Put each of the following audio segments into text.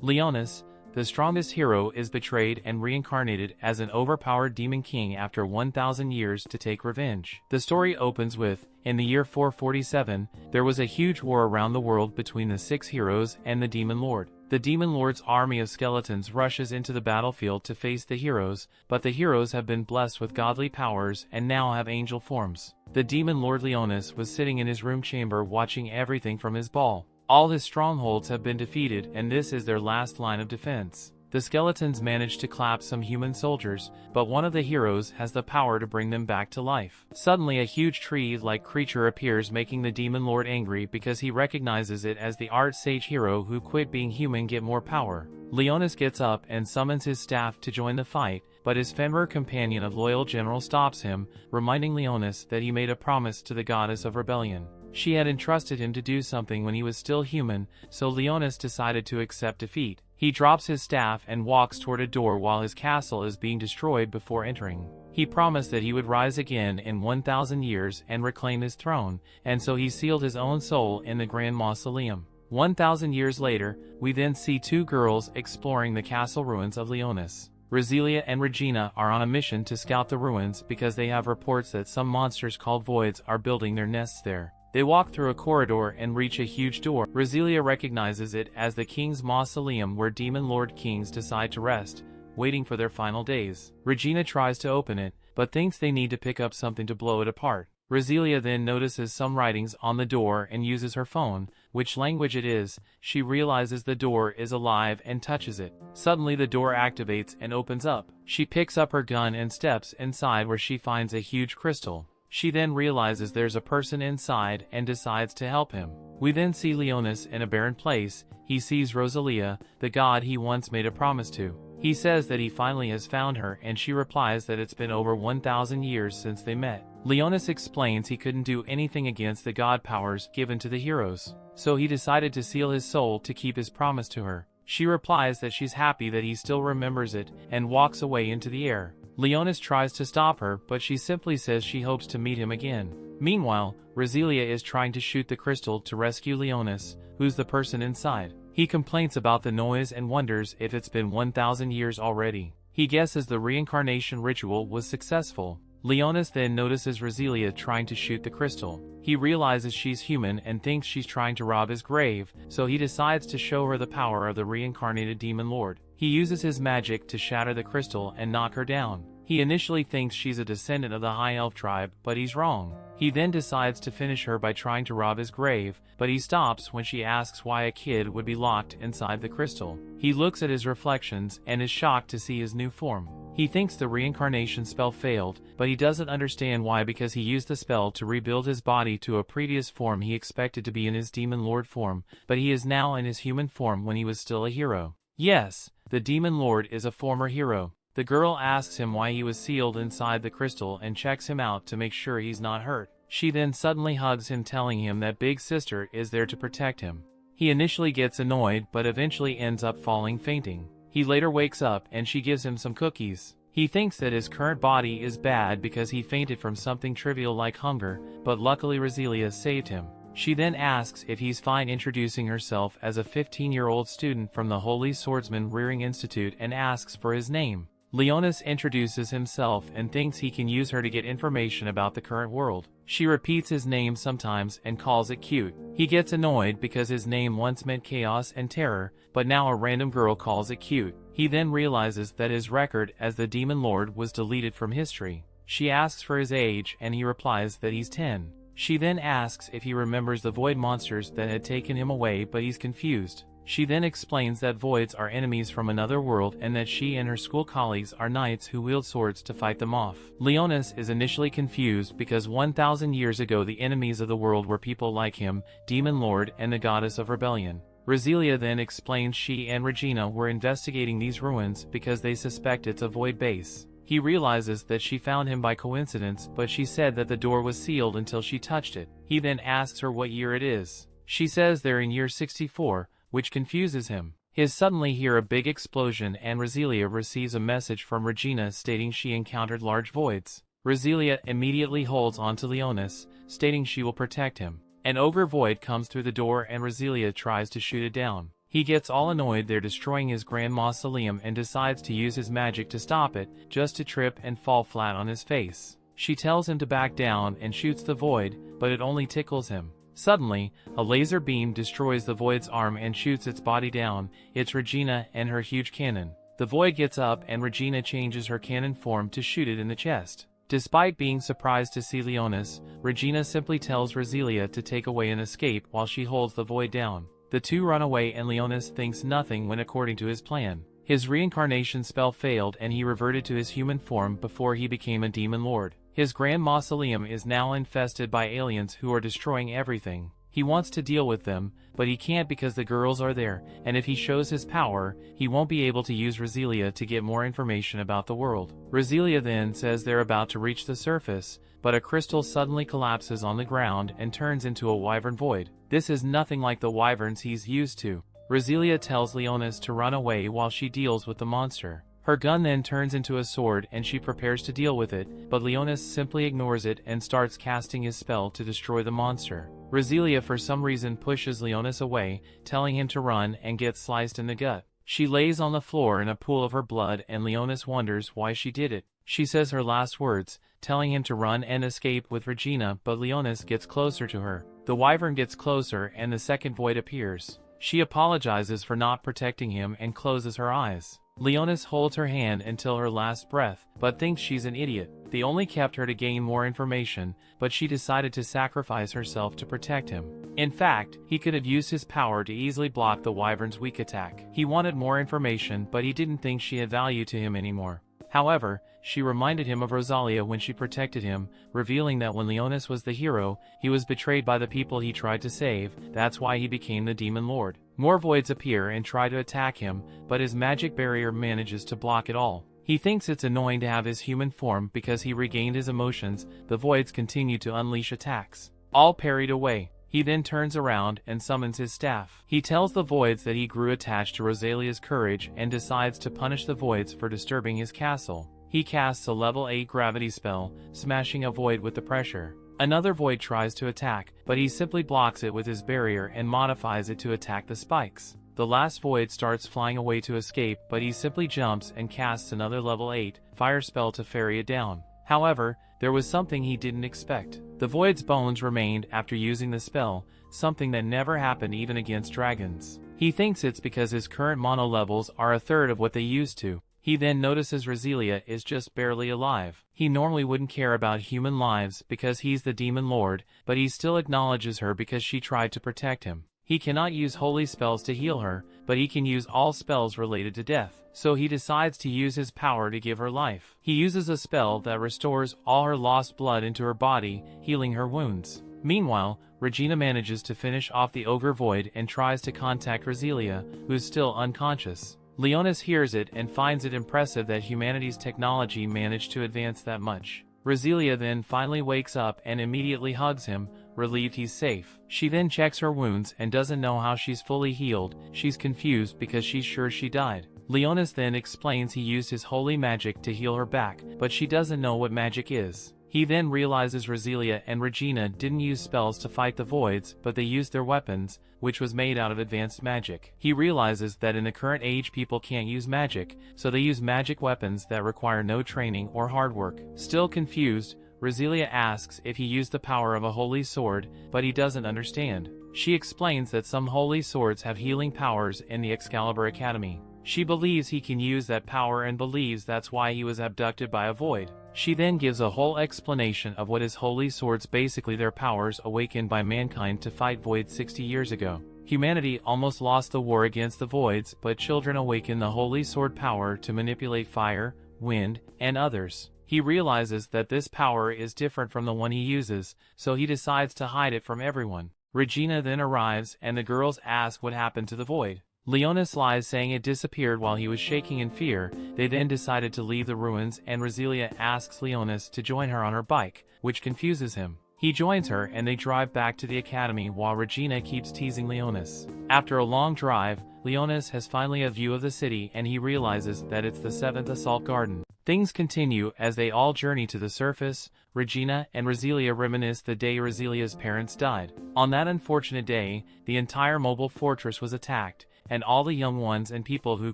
Leonis, the strongest hero, is betrayed and reincarnated as an overpowered demon king after 1,000 years to take revenge. The story opens with, in the year 447, there was a huge war around the world between the 6 heroes and the demon lord. The demon lord's army of skeletons rushes into the battlefield to face the heroes, but the heroes have been blessed with godly powers and now have angel forms. The demon lord Leonis was sitting in his room chamber watching everything from his ball. All his strongholds have been defeated, and this is their last line of defense. The skeletons manage to clap some human soldiers, but one of the heroes has the power to bring them back to life. Suddenly a huge tree-like creature appears, making the demon lord angry because he recognizes it as the art-sage hero who quit being human get more power. Leonis gets up and summons his staff to join the fight, but his Fenrir companion of loyal general stops him, reminding Leonis that he made a promise to the goddess of rebellion. She had entrusted him to do something when he was still human, so Leonis decided to accept defeat. He drops his staff and walks toward a door while his castle is being destroyed before entering. He promised that he would rise again in 1,000 years and reclaim his throne, and so he sealed his own soul in the Grand Mausoleum. 1,000 years later, we then see 2 girls exploring the castle ruins of Leonis. Roselia and Regina are on a mission to scout the ruins because they have reports that some monsters called voids are building their nests there. They walk through a corridor and reach a huge door. Roselia recognizes it as the king's mausoleum where demon lord kings decide to rest, waiting for their final days. Regina tries to open it, but thinks they need to pick up something to blow it apart. Roselia then notices some writings on the door and uses her phone, which language it is. She realizes the door is alive and touches it. Suddenly the door activates and opens up. She picks up her gun and steps inside where she finds a huge crystal. She then realizes there's a person inside and decides to help him. We then see Leonis in a barren place. He sees Roselia, the god he once made a promise to. He says that he finally has found her, and she replies that it's been over 1,000 years since they met. Leonis explains he couldn't do anything against the god powers given to the heroes, so he decided to seal his soul to keep his promise to her. She replies that she's happy that he still remembers it, and walks away into the air. Leonis tries to stop her, but she simply says she hopes to meet him again. Meanwhile, Roselia is trying to shoot the crystal to rescue Leonis, who's the person inside. He complains about the noise and wonders if it's been 1,000 years already. He guesses the reincarnation ritual was successful. Leonis then notices Roselia trying to shoot the crystal. He realizes she's human and thinks she's trying to rob his grave, so he decides to show her the power of the reincarnated demon lord. He uses his magic to shatter the crystal and knock her down. He initially thinks she's a descendant of the High Elf tribe, but he's wrong. He then decides to finish her by trying to rob his grave, but he stops when she asks why a kid would be locked inside the crystal. He looks at his reflections and is shocked to see his new form. He thinks the reincarnation spell failed, but he doesn't understand why, because he used the spell to rebuild his body to a previous form he expected to be in his demon lord form, but he is now in his human form when he was still a hero. Yes, the demon lord is a former hero. The girl asks him why he was sealed inside the crystal and checks him out to make sure he's not hurt. She then suddenly hugs him, telling him that Big Sister is there to protect him. He initially gets annoyed but eventually ends up falling fainting. He later wakes up and she gives him some cookies. He thinks that his current body is bad because he fainted from something trivial like hunger, but luckily Roselia saved him. She then asks if he's fine introducing herself as a 15-year-old student from the Holy Swordsman Rearing Institute and asks for his name. Leonis introduces himself and thinks he can use her to get information about the current world. She repeats his name sometimes and calls it cute. He gets annoyed because his name once meant chaos and terror, but now a random girl calls it cute. He then realizes that his record as the Demon Lord was deleted from history. She asks for his age and he replies that he's 10. She then asks if he remembers the void monsters that had taken him away, but he's confused. She then explains that voids are enemies from another world and that she and her school colleagues are knights who wield swords to fight them off. Leonis is initially confused because 1,000 years ago the enemies of the world were people like him, Demon Lord and the Goddess of Rebellion. Roselia then explains she and Regina were investigating these ruins because they suspect it's a void base. He realizes that she found him by coincidence, but she said that the door was sealed until she touched it. He then asks her what year it is. She says they're in year 64, which confuses him. He suddenly hears a big explosion and Roselia receives a message from Regina stating she encountered large voids. Roselia immediately holds onto Leonis, stating she will protect him. An ogre void comes through the door and Roselia tries to shoot it down. He gets all annoyed they're destroying his grand mausoleum and decides to use his magic to stop it, just to trip and fall flat on his face. She tells him to back down and shoots the void, but it only tickles him. Suddenly, a laser beam destroys the void's arm and shoots its body down. It's Regina and her huge cannon. The void gets up and Regina changes her cannon form to shoot it in the chest. Despite being surprised to see Leonis, Regina simply tells Roselia to take away and escape while she holds the void down. The two run away and Leonis thinks nothing went according to his plan. His reincarnation spell failed and he reverted to his human form before he became a demon lord. His grand mausoleum is now infested by aliens who are destroying everything. He wants to deal with them, but he can't because the girls are there, and if he shows his power, he won't be able to use Roselia to get more information about the world. Roselia then says they're about to reach the surface, but a crystal suddenly collapses on the ground and turns into a wyvern void. This is nothing like the wyverns he's used to. Roselia tells Leonis to run away while she deals with the monster. Her gun then turns into a sword and she prepares to deal with it, but Leonis simply ignores it and starts casting his spell to destroy the monster. Roselia for some reason pushes Leonis away, telling him to run and gets sliced in the gut. She lays on the floor in a pool of her blood and Leonis wonders why she did it. She says her last words, telling him to run and escape with Regina, but Leonis gets closer to her. The wyvern gets closer and the second void appears. She apologizes for not protecting him and closes her eyes. Leonis holds her hand until her last breath, but thinks she's an idiot. They only kept her to gain more information, but she decided to sacrifice herself to protect him. In fact, he could have used his power to easily block the wyvern's weak attack. He wanted more information, but he didn't think she had value to him anymore. However, she reminded him of Rosalia when she protected him, revealing that when Leonis was the hero, he was betrayed by the people he tried to save. That's why he became the demon lord. More voids appear and try to attack him, but his magic barrier manages to block it all. He thinks it's annoying to have his human form because he regained his emotions. The voids continue to unleash attacks. All parried away. He then turns around and summons his staff. He tells the voids that he grew attached to Rosalia's courage and decides to punish the voids for disturbing his castle. He casts a level 8 gravity spell, smashing a void with the pressure. Another void tries to attack, but he simply blocks it with his barrier and modifies it to attack the spikes. The last void starts flying away to escape, but he simply jumps and casts another level 8 fire spell to ferry it down. However, there was something he didn't expect. The void's bones remained after using the spell, something that never happened even against dragons. He thinks it's because his current mono levels are a third of what they used to. He then notices Roselia is just barely alive. He normally wouldn't care about human lives because he's the demon lord, but he still acknowledges her because she tried to protect him. He cannot use holy spells to heal her, but he can use all spells related to death. So he decides to use his power to give her life. He uses a spell that restores all her lost blood into her body, healing her wounds. Meanwhile, Regina manages to finish off the ogre void and tries to contact Roselia, who is still unconscious. Leonis hears it and finds it impressive that humanity's technology managed to advance that much. Roselia then finally wakes up and immediately hugs him, relieved he's safe. She then checks her wounds and doesn't know how she's fully healed. She's confused because she's sure she died. Leonis then explains he used his holy magic to heal her back, but she doesn't know what magic is. He then realizes Roselia and Regina didn't use spells to fight the voids, but they used their weapons, which was made out of advanced magic. He realizes that in the current age people can't use magic, so they use magic weapons that require no training or hard work. Still confused, Roselia asks if he used the power of a holy sword, but he doesn't understand. She explains that some holy swords have healing powers in the Excalibur Academy. She believes he can use that power and believes that's why he was abducted by a void. She then gives a whole explanation of what is holy swords, basically their powers awakened by mankind to fight voids 60 years ago. Humanity almost lost the war against the voids, but children awaken the holy sword power to manipulate fire, wind, and others. He realizes that this power is different from the one he uses, so he decides to hide it from everyone. Regina then arrives and the girls ask what happened to the void. Leonis lies, saying it disappeared while he was shaking in fear. They then decided to leave the ruins and Roselia asks Leonis to join her on her bike, which confuses him. He joins her and they drive back to the academy while Regina keeps teasing Leonis. After a long drive, Leonis has finally a view of the city and he realizes that it's the 7th Assault Garden. Things continue as they all journey to the surface. Regina and Roselia reminisce the day Roselia's parents died. On that unfortunate day, the entire mobile fortress was attacked, and all the young ones and people who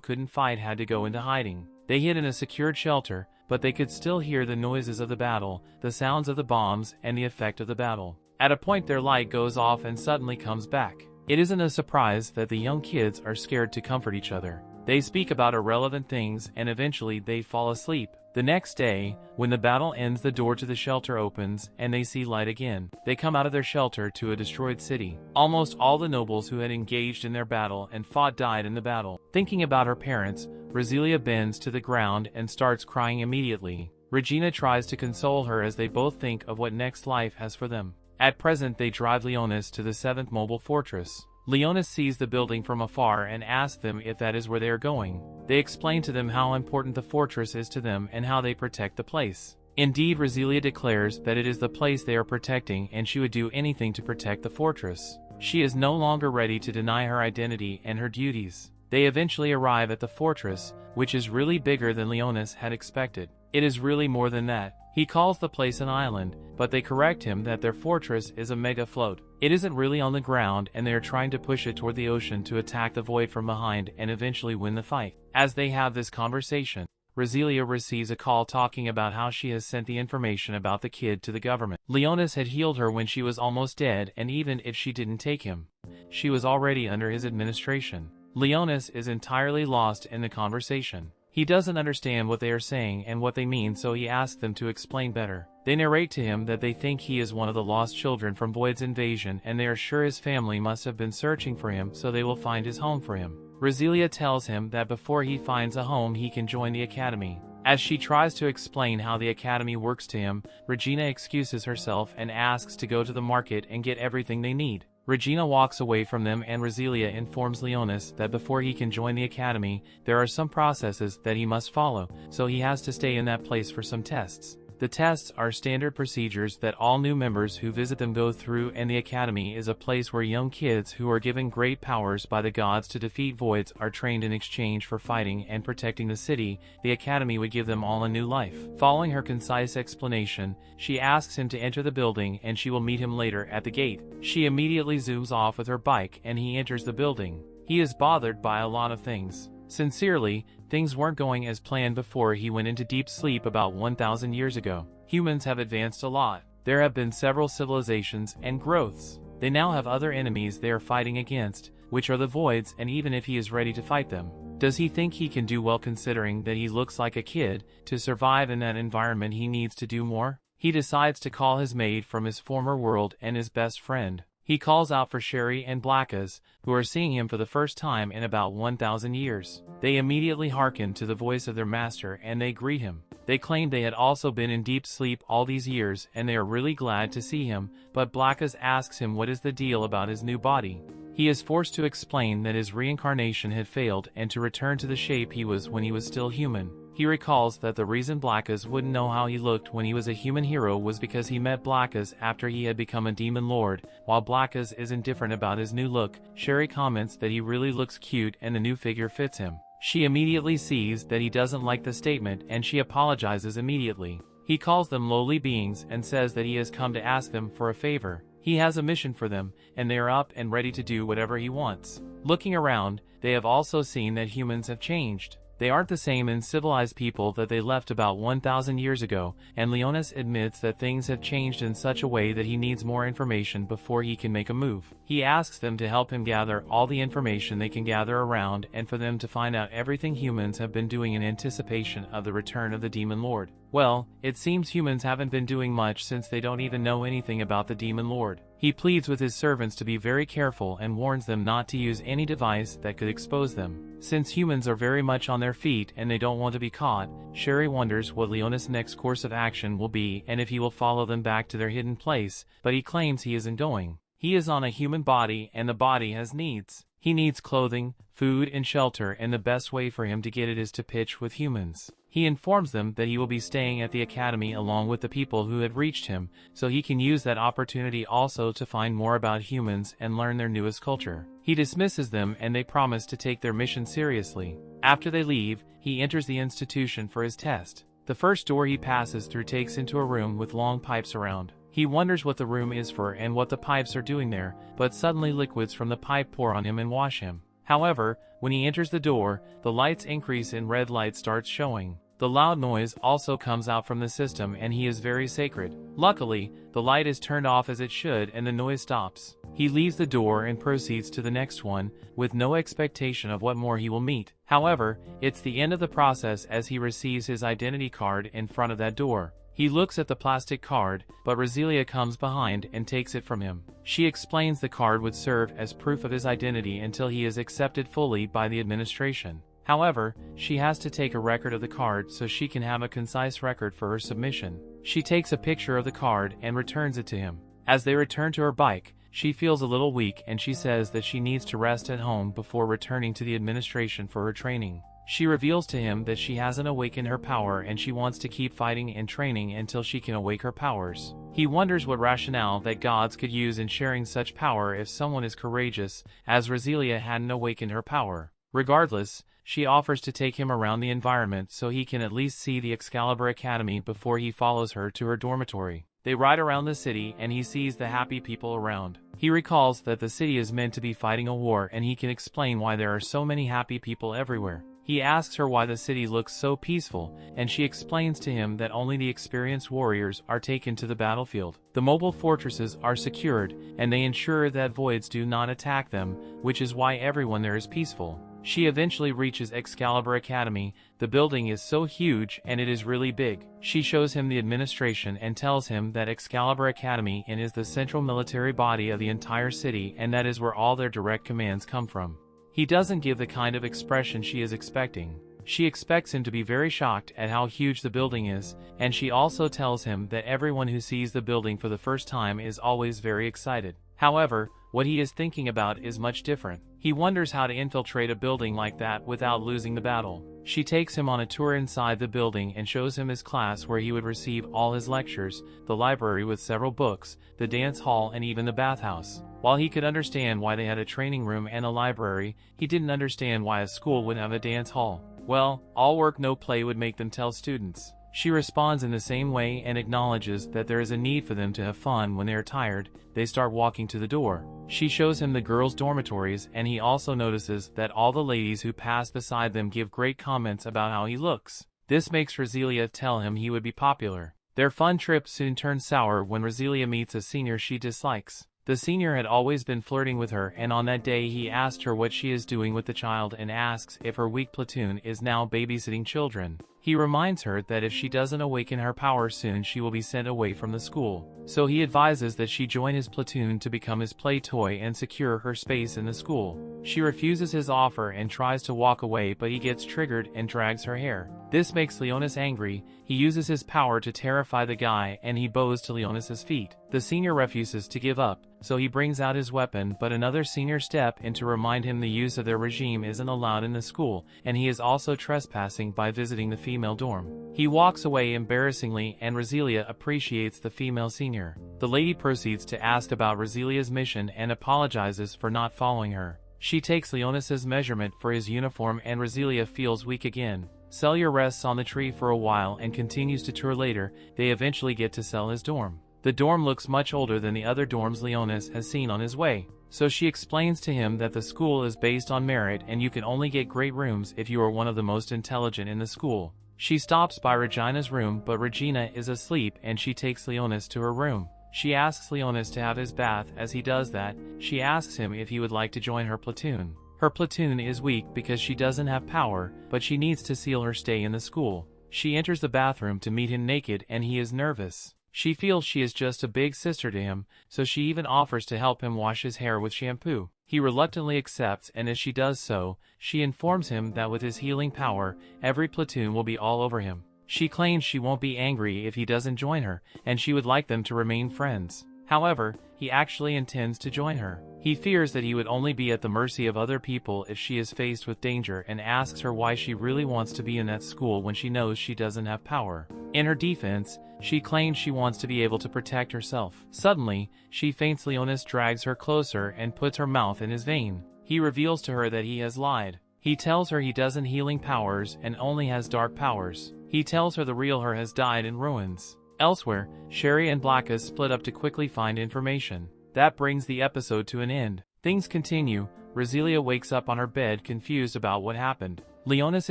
couldn't fight had to go into hiding. They hid in a secured shelter, but they could still hear the noises of the battle, the sounds of the bombs, and the effect of the battle. At a point their light goes off and suddenly comes back. It isn't a surprise that the young kids are scared to comfort each other. They speak about irrelevant things and eventually they fall asleep. The next day, when the battle ends, the door to the shelter opens and they see light again. They come out of their shelter to a destroyed city. Almost all the nobles who had engaged in their battle and fought died in the battle. Thinking about her parents, Rosilia bends to the ground and starts crying immediately. Regina tries to console her as they both think of what next life has for them. At present they drive Leonis to the 7th mobile fortress. Leonis sees the building from afar and asks them if that is where they are going. They explain to them how important the fortress is to them and how they protect the place. Indeed, Rosilia declares that it is the place they are protecting and she would do anything to protect the fortress. She is no longer ready to deny her identity and her duties. They eventually arrive at the fortress, which is really bigger than Leonis had expected. It is really more than that. He calls the place an island, but they correct him that their fortress is a mega float. It isn't really on the ground and they are trying to push it toward the ocean to attack the void from behind and eventually win the fight. As they have this conversation, Rosilia receives a call talking about how she has sent the information about the kid to the government. Leonis had healed her when she was almost dead, and even if she didn't take him, she was already under his administration. Leonis is entirely lost in the conversation. He doesn't understand what they are saying and what they mean, so he asks them to explain better. They narrate to him that they think he is one of the lost children from Void's invasion and they are sure his family must have been searching for him, so they will find his home for him. Rosilia tells him that before he finds a home he can join the academy. As she tries to explain how the academy works to him, Regina excuses herself and asks to go to the market and get everything they need. Regina walks away from them and Rosilia informs Leonis that before he can join the academy, there are some processes that he must follow, so he has to stay in that place for some tests. The tests are standard procedures that all new members who visit them go through, and the academy is a place where young kids who are given great powers by the gods to defeat voids are trained in exchange for fighting and protecting the city. The academy would give them all a new life. Following her concise explanation, she asks him to enter the building and she will meet him later at the gate. She immediately zooms off with her bike and he enters the building. He is bothered by a lot of things. Sincerely, things weren't going as planned before he went into deep sleep about 1,000 years ago. Humans have advanced a lot. There have been several civilizations and growths. They now have other enemies they are fighting against, which are the voids, and even if he is ready to fight them, does he think he can do well considering that he looks like a kid? To survive in that environment he needs to do more. He decides to call his maid from his former world and his best friend. He calls out for Sherry and Blackas, who are seeing him for the first time in about 1,000 years. They immediately hearken to the voice of their master and they greet him. They claim they had also been in deep sleep all these years and they are really glad to see him, but Blackas asks him what is the deal about his new body. He is forced to explain that his reincarnation had failed and to return to the shape he was when he was still human. He recalls that the reason Blackas wouldn't know how he looked when he was a human hero was because he met Blackas after he had become a demon lord. While Blackas is indifferent about his new look, Sherry comments that he really looks cute and the new figure fits him. She immediately sees that he doesn't like the statement and she apologizes immediately. He calls them lowly beings and says that he has come to ask them for a favor. He has a mission for them, and they are up and ready to do whatever he wants. Looking around, they have also seen that humans have changed. They aren't the same and civilized people that they left about 1,000 years ago, and Leonis admits that things have changed in such a way that he needs more information before he can make a move. He asks them to help him gather all the information they can gather around and for them to find out everything humans have been doing in anticipation of the return of the Demon Lord. Well, it seems humans haven't been doing much since they don't even know anything about the Demon Lord. He pleads with his servants to be very careful and warns them not to use any device that could expose them. Since humans are very much on their feet and they don't want to be caught, Sherry wonders what Leonis' next course of action will be and if he will follow them back to their hidden place, but he claims he isn't going. He is on a human body and the body has needs. He needs clothing, food, and shelter, and the best way for him to get it is to pitch with humans. He informs them that he will be staying at the academy along with the people who had reached him, so he can use that opportunity also to find more about humans and learn their newest culture. He dismisses them and they promise to take their mission seriously. After they leave, he enters the institution for his test. The first door he passes through takes into a room with long pipes around. He wonders what the room is for and what the pipes are doing there, but suddenly liquids from the pipe pour on him and wash him. However, when he enters the door, the lights increase and red light starts showing. The loud noise also comes out from the system and he is very sacred. Luckily, the light is turned off as it should and the noise stops. He leaves the door and proceeds to the next one, with no expectation of what more he will meet. However, it's the end of the process as he receives his identity card in front of that door. He looks at the plastic card, but Roselia comes behind and takes it from him. She explains the card would serve as proof of his identity until he is accepted fully by the administration. However, she has to take a record of the card so she can have a concise record for her submission. She takes a picture of the card and returns it to him. As they return to her bike, she feels a little weak and she says that she needs to rest at home before returning to the administration for her training. She reveals to him that she hasn't awakened her power and she wants to keep fighting and training until she can awake her powers. He wonders what rationale that gods could use in sharing such power if someone is courageous, as Roselia hadn't awakened her power. Regardless, she offers to take him around the environment so he can at least see the Excalibur Academy before he follows her to her dormitory. They ride around the city and he sees the happy people around. He recalls that the city is meant to be fighting a war and he can explain why there are so many happy people everywhere. He asks her why the city looks so peaceful, and she explains to him that only the experienced warriors are taken to the battlefield. The mobile fortresses are secured, and they ensure that voids do not attack them, which is why everyone there is peaceful. She eventually reaches Excalibur Academy. The building is so huge and it is really big. She shows him the administration and tells him that Excalibur Academy is the central military body of the entire city and that is where all their direct commands come from. He doesn't give the kind of expression she is expecting. She expects him to be very shocked at how huge the building is, and she also tells him that everyone who sees the building for the first time is always very excited. However, what he is thinking about is much different. He wonders how to infiltrate a building like that without losing the battle. She takes him on a tour inside the building and shows him his class where he would receive all his lectures, the library with several books, the dance hall and even the bathhouse. While he could understand why they had a training room and a library, he didn't understand why a school would have a dance hall. Well, all work no play would make them tell students. She responds in the same way and acknowledges that there is a need for them to have fun. When they are tired, they start walking to the door. She shows him the girls' dormitories and he also notices that all the ladies who pass beside them give great comments about how he looks. This makes Roselia tell him he would be popular. Their fun trip soon turns sour when Roselia meets a senior she dislikes. The senior had always been flirting with her and on that day he asked her what she is doing with the child and asks if her weak platoon is now babysitting children. He reminds her that if she doesn't awaken her power soon she will be sent away from the school. So he advises that she join his platoon to become his play toy and secure her space in the school. She refuses his offer and tries to walk away but he gets triggered and drags her hair. This makes Leonis angry. He uses his power to terrify the guy and he bows to Leonis's feet. The senior refuses to give up, so he brings out his weapon but another senior step in to remind him the use of their regime isn't allowed in the school and he is also trespassing by visiting the female dorm. He walks away embarrassingly and Roselia appreciates the female senior. The lady proceeds to ask about Roselia's mission and apologizes for not following her. She takes Leonis's measurement for his uniform and Roselia feels weak again. Celia rests on the tree for a while and continues to tour later. They eventually get to Cell his dorm. The dorm looks much older than the other dorms Leonis has seen on his way. So she explains to him that the school is based on merit and you can only get great rooms if you are one of the most intelligent in the school. She stops by Regina's room but Regina is asleep and she takes Leonis to her room. She asks Leonis to have his bath. As he does that, she asks him if he would like to join her platoon. Her platoon is weak because she doesn't have power, but she needs to seal her stay in the school. She enters the bathroom to meet him naked and he is nervous. She feels she is just a big sister to him, so she even offers to help him wash his hair with shampoo. He reluctantly accepts and as she does so, she informs him that with his healing power, every platoon will be all over him. She claims she won't be angry if he doesn't join her, and she would like them to remain friends. However, he actually intends to join her. He fears that he would only be at the mercy of other people if she is faced with danger and asks her why she really wants to be in that school when she knows she doesn't have power. In her defense, she claims she wants to be able to protect herself. Suddenly, she faints. Leonis drags her closer and puts her mouth in his vein. He reveals to her that he has lied. He tells her he doesn't healing powers and only has dark powers. He tells her the real her has died in ruins. Elsewhere, Sherry and Blackus split up to quickly find information. That brings the episode to an end. Things continue. Resilia wakes up on her bed confused about what happened. Leonis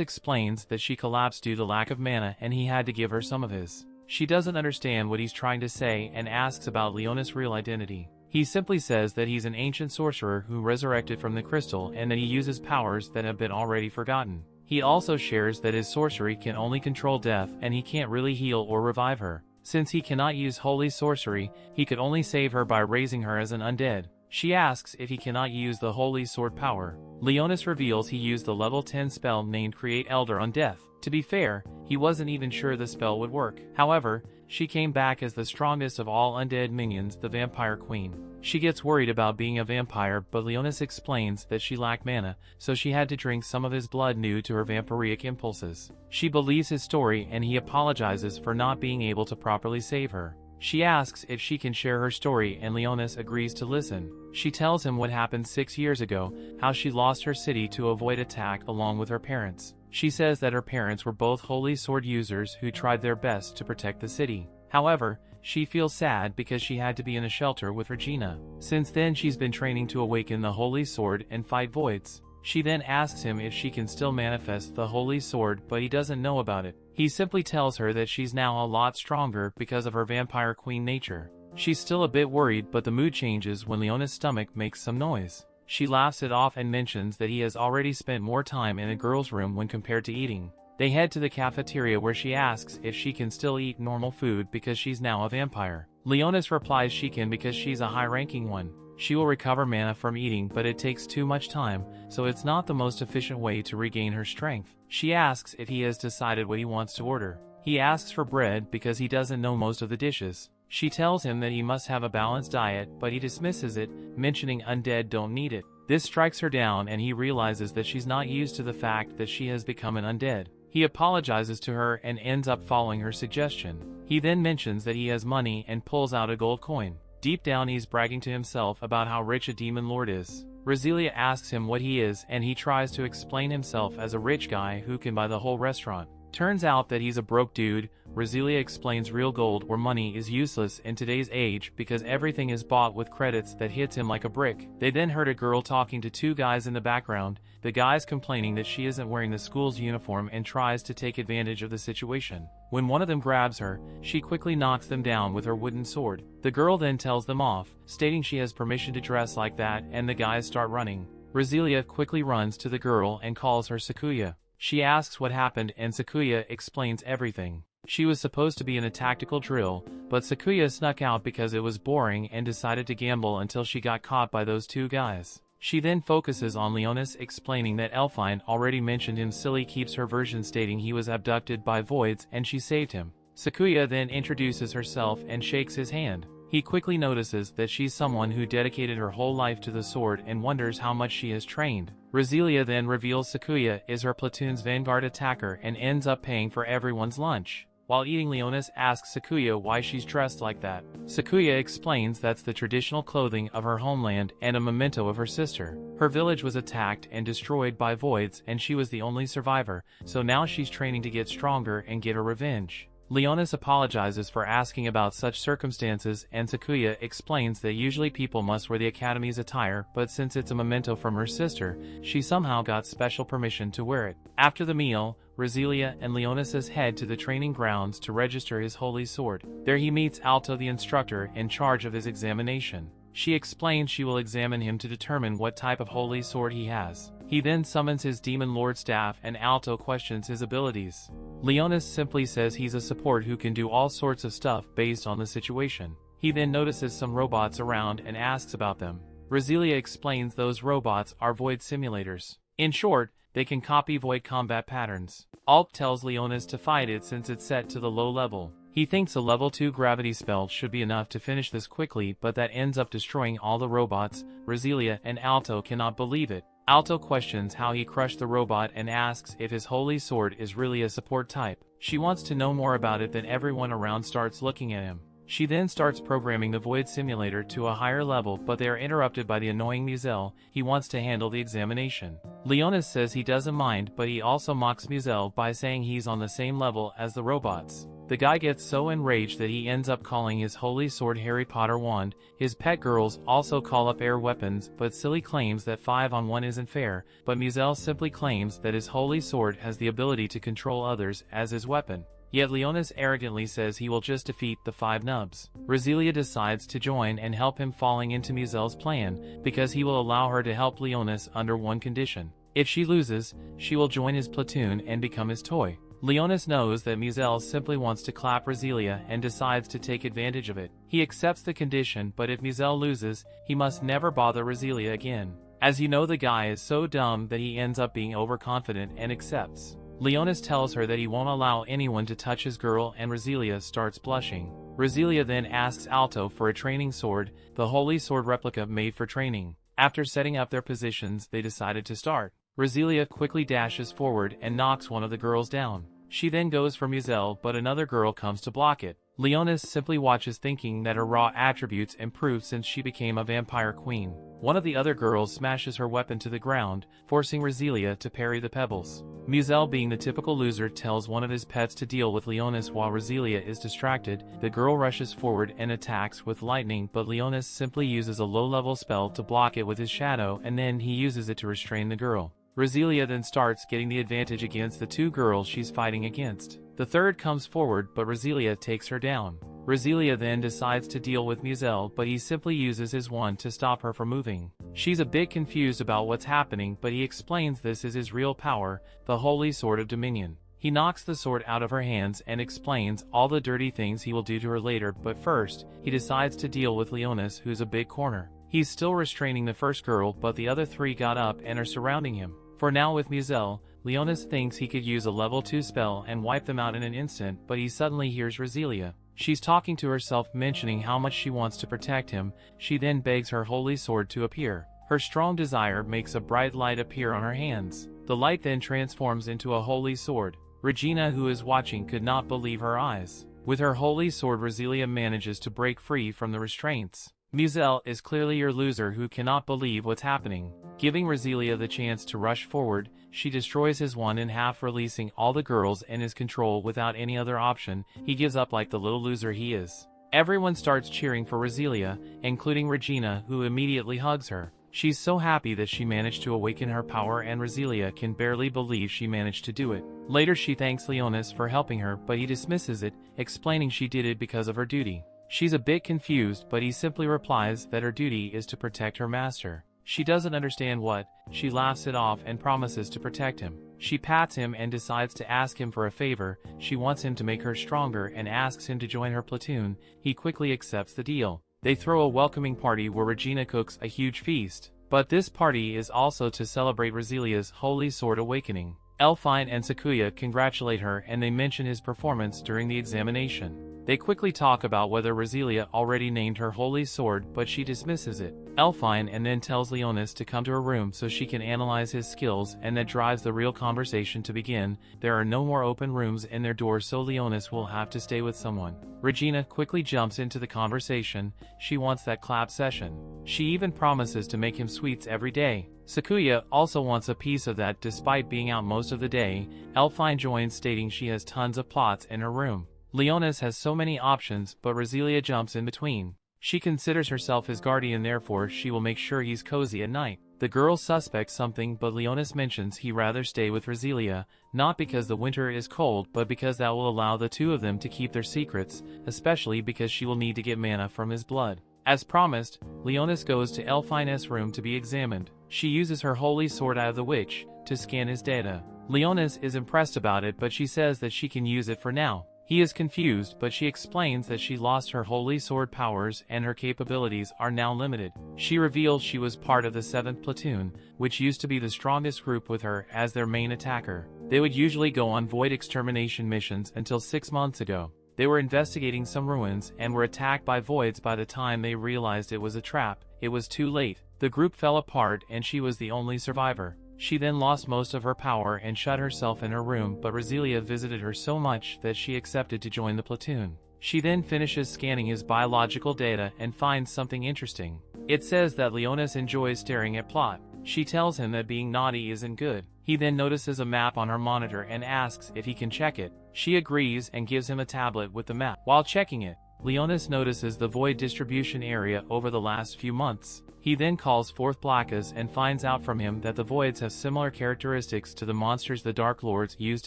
explains that she collapsed due to lack of mana and he had to give her some of his. She doesn't understand what he's trying to say and asks about Leonis' real identity. He simply says that he's an ancient sorcerer who resurrected from the crystal and that he uses powers that have been already forgotten. He also shares that his sorcery can only control death and he can't really heal or revive her. Since he cannot use holy sorcery, he could only save her by raising her as an undead. She asks if he cannot use the holy sword power. Leonis reveals he used the level 10 spell named Create Elder on death. To be fair, he wasn't even sure the spell would work. However, she came back as the strongest of all undead minions, the Vampire Queen. She gets worried about being a vampire, but Leonis explains that she lacked mana, so she had to drink some of his blood new to her vampiric impulses. She believes his story and he apologizes for not being able to properly save her. She asks if she can share her story and Leonis agrees to listen. She tells him what happened 6 years ago, how she lost her city to avoid attack along with her parents. She says that her parents were both holy sword users who tried their best to protect the city. However, she feels sad because she had to be in a shelter with Regina. Since then she's been training to awaken the holy sword and fight voids. She then asks him if she can still manifest the holy sword, but he doesn't know about it. He simply tells her that she's now a lot stronger because of her vampire queen nature. She's still a bit worried, but the mood changes when Leonis' stomach makes some noise. She laughs it off and mentions that he has already spent more time in a girl's room when compared to eating. They head to the cafeteria where she asks if she can still eat normal food because she's now a vampire. Leonis replies she can because she's a high-ranking one. She will recover mana from eating, but it takes too much time, so it's not the most efficient way to regain her strength. She asks if he has decided what he wants to order. He asks for bread because he doesn't know most of the dishes. She tells him that he must have a balanced diet, but he dismisses it, mentioning undead don't need it. This strikes her down and he realizes that she's not used to the fact that she has become an undead. He apologizes to her and ends up following her suggestion. He then mentions that he has money and pulls out a gold coin. Deep down he's bragging to himself about how rich a demon lord is. Resilia asks him what he is and he tries to explain himself as a rich guy who can buy the whole restaurant. Turns out that he's a broke dude. Resilia explains real gold or money is useless in today's age because everything is bought with credits that hits him like a brick. They then heard a girl talking to two guys in the background, the guys complaining that she isn't wearing the school's uniform and tries to take advantage of the situation. When one of them grabs her, she quickly knocks them down with her wooden sword. The girl then tells them off, stating she has permission to dress like that, and the guys start running. Resilia quickly runs to the girl and calls her Sakuya. She asks what happened and Sakuya explains everything. She was supposed to be in a tactical drill, but Sakuya snuck out because it was boring and decided to gamble until she got caught by those two guys. She then focuses on Leonis, explaining that Elfine already mentioned him. Silly keeps her version stating he was abducted by voids and she saved him. Sakuya then introduces herself and shakes his hand. He quickly notices that she's someone who dedicated her whole life to the sword and wonders how much she has trained. Resilia then reveals Sakuya is her platoon's vanguard attacker and ends up paying for everyone's lunch. While eating, Leonis asks Sakuya why she's dressed like that. Sakuya explains that's the traditional clothing of her homeland and a memento of her sister. Her village was attacked and destroyed by voids and she was the only survivor, so now she's training to get stronger and get her revenge. Leonis apologizes for asking about such circumstances and Sakuya explains that usually people must wear the Academy's attire, but since it's a memento from her sister, she somehow got special permission to wear it. After the meal, Resilia and Leonis head to the training grounds to register his holy sword. There he meets Alto, the instructor in charge of his examination. She explains she will examine him to determine what type of holy sword he has. He then summons his demon lord staff and Alto questions his abilities. Leonis simply says he's a support who can do all sorts of stuff based on the situation. He then notices some robots around and asks about them. Resilia explains those robots are void simulators. In short, they can copy void combat patterns. Alt tells Leonis to fight it since it's set to the low level. He thinks a level 2 gravity spell should be enough to finish this quickly, but that ends up destroying all the robots. Resilia and Alto cannot believe it. Alto questions how he crushed the robot and asks if his holy sword is really a support type. She wants to know more about it, then everyone around starts looking at him. She then starts programming the void simulator to a higher level, but they are interrupted by the annoying Muzel. He wants to handle the examination. Leonis says he doesn't mind, but he also mocks Muzel by saying he's on the same level as the robots. The guy gets so enraged that he ends up calling his holy sword Harry Potter wand. His pet girls also call up air weapons, but Silly claims that 5-on-1 isn't fair, but Muzel simply claims that his holy sword has the ability to control others as his weapon. Yet Leonis arrogantly says he will just defeat the 5 nubs. Roselia decides to join and help him falling into Muzel's plan, because he will allow her to help Leonis under one condition. If she loses, she will join his platoon and become his toy. Leonis knows that Muzel simply wants to clap Roselia and decides to take advantage of it. He accepts the condition, but if Muzel loses, he must never bother Roselia again. As you know, the guy is so dumb that he ends up being overconfident and accepts. Leonis tells her that he won't allow anyone to touch his girl, and Roselia starts blushing. Roselia then asks Alto for a training sword, the holy sword replica made for training. After setting up their positions, they decided to start. Roselia quickly dashes forward and knocks one of the girls down. She then goes for Muzel, but another girl comes to block it. Leonis simply watches, thinking that her raw attributes improved since she became a vampire queen. One of the other girls smashes her weapon to the ground, forcing Roselia to parry the pebbles. Muzel, being the typical loser, tells one of his pets to deal with Leonis while Roselia is distracted. The girl rushes forward and attacks with lightning, but Leonis simply uses a low-level spell to block it with his shadow, and then he uses it to restrain the girl. Roselia then starts getting the advantage against the 2 girls she's fighting against. The third comes forward, but Roselia takes her down. Roselia then decides to deal with Muzel, but he simply uses his wand to stop her from moving. She's a bit confused about what's happening, but he explains this is his real power, the Holy Sword of Dominion. He knocks the sword out of her hands and explains all the dirty things he will do to her later, but first, he decides to deal with Leonis, who's a big corner. He's still restraining the first girl, but the other 3 got up and are surrounding him. For now, with Muzel, Leonis thinks he could use a level 2 spell and wipe them out in an instant, but he suddenly hears Roselia. She's talking to herself, mentioning how much she wants to protect him. She then begs her holy sword to appear. Her strong desire makes a bright light appear on her hands. The light then transforms into a holy sword. Regina, who is watching, could not believe her eyes. With her holy sword, Roselia manages to break free from the restraints. Muzel is clearly your loser who cannot believe what's happening. Giving Roselia the chance to rush forward, she destroys his wand in half, releasing all the girls in his control without any other option. He gives up like the little loser he is. Everyone starts cheering for Roselia, including Regina, who immediately hugs her. She's so happy that she managed to awaken her power, and Roselia can barely believe she managed to do it. Later, she thanks Leonis for helping her, but he dismisses it, explaining she did it because of her duty. She's a bit confused, but he simply replies that her duty is to protect her master. She doesn't understand what. She laughs it off and promises to protect him. She pats him and decides to ask him for a favor. She wants him to make her stronger and asks him to join her platoon. He quickly accepts the deal. They throw a welcoming party where Regina cooks a huge feast. But this party is also to celebrate Roselia's holy sword awakening. Elfine and Sakuya congratulate her, and they mention his performance during the examination. They quickly talk about whether Roselia already named her holy sword, but she dismisses it. Elfine and then tells Leonis to come to her room so she can analyze his skills, and that drives the real conversation to begin. There are no more open rooms in their doors, so Leonis will have to stay with someone. Regina quickly jumps into the conversation. She wants that clap session. She even promises to make him sweets every day. Sakuya also wants a piece of that despite being out most of the day. Elfine joins, stating she has tons of plots in her room. Leonis has so many options, but Roselia jumps in between. She considers herself his guardian, therefore she will make sure he's cozy at night. The girls suspect something, but Leonis mentions he'd rather stay with Roselia, not because the winter is cold, but because that will allow the 2 of them to keep their secrets, especially because she will need to get mana from his blood. As promised, Leonis goes to Elfine's room to be examined. She uses her holy sword Eye of the Witch to scan his data. Leonis is impressed about it, but she says that she can use it for now. He is confused, but she explains that she lost her holy sword powers and her capabilities are now limited. She reveals she was part of the 7th platoon, which used to be the strongest group, with her as their main attacker. They would usually go on void extermination missions until 6 months ago. They were investigating some ruins and were attacked by voids. By the time they realized it was a trap, it was too late. The group fell apart and she was the only survivor. She then lost most of her power and shut herself in her room, but Roselia visited her so much that she accepted to join the platoon. She then finishes scanning his biological data and finds something interesting. It says that Leonis enjoys staring at plot. She tells him that being naughty isn't good. He then notices a map on her monitor and asks if he can check it. She agrees and gives him a tablet with the map. While checking it, Leonis notices the void distribution area over the last few months. He then calls forth Blackas and finds out from him that the voids have similar characteristics to the monsters the Dark Lords used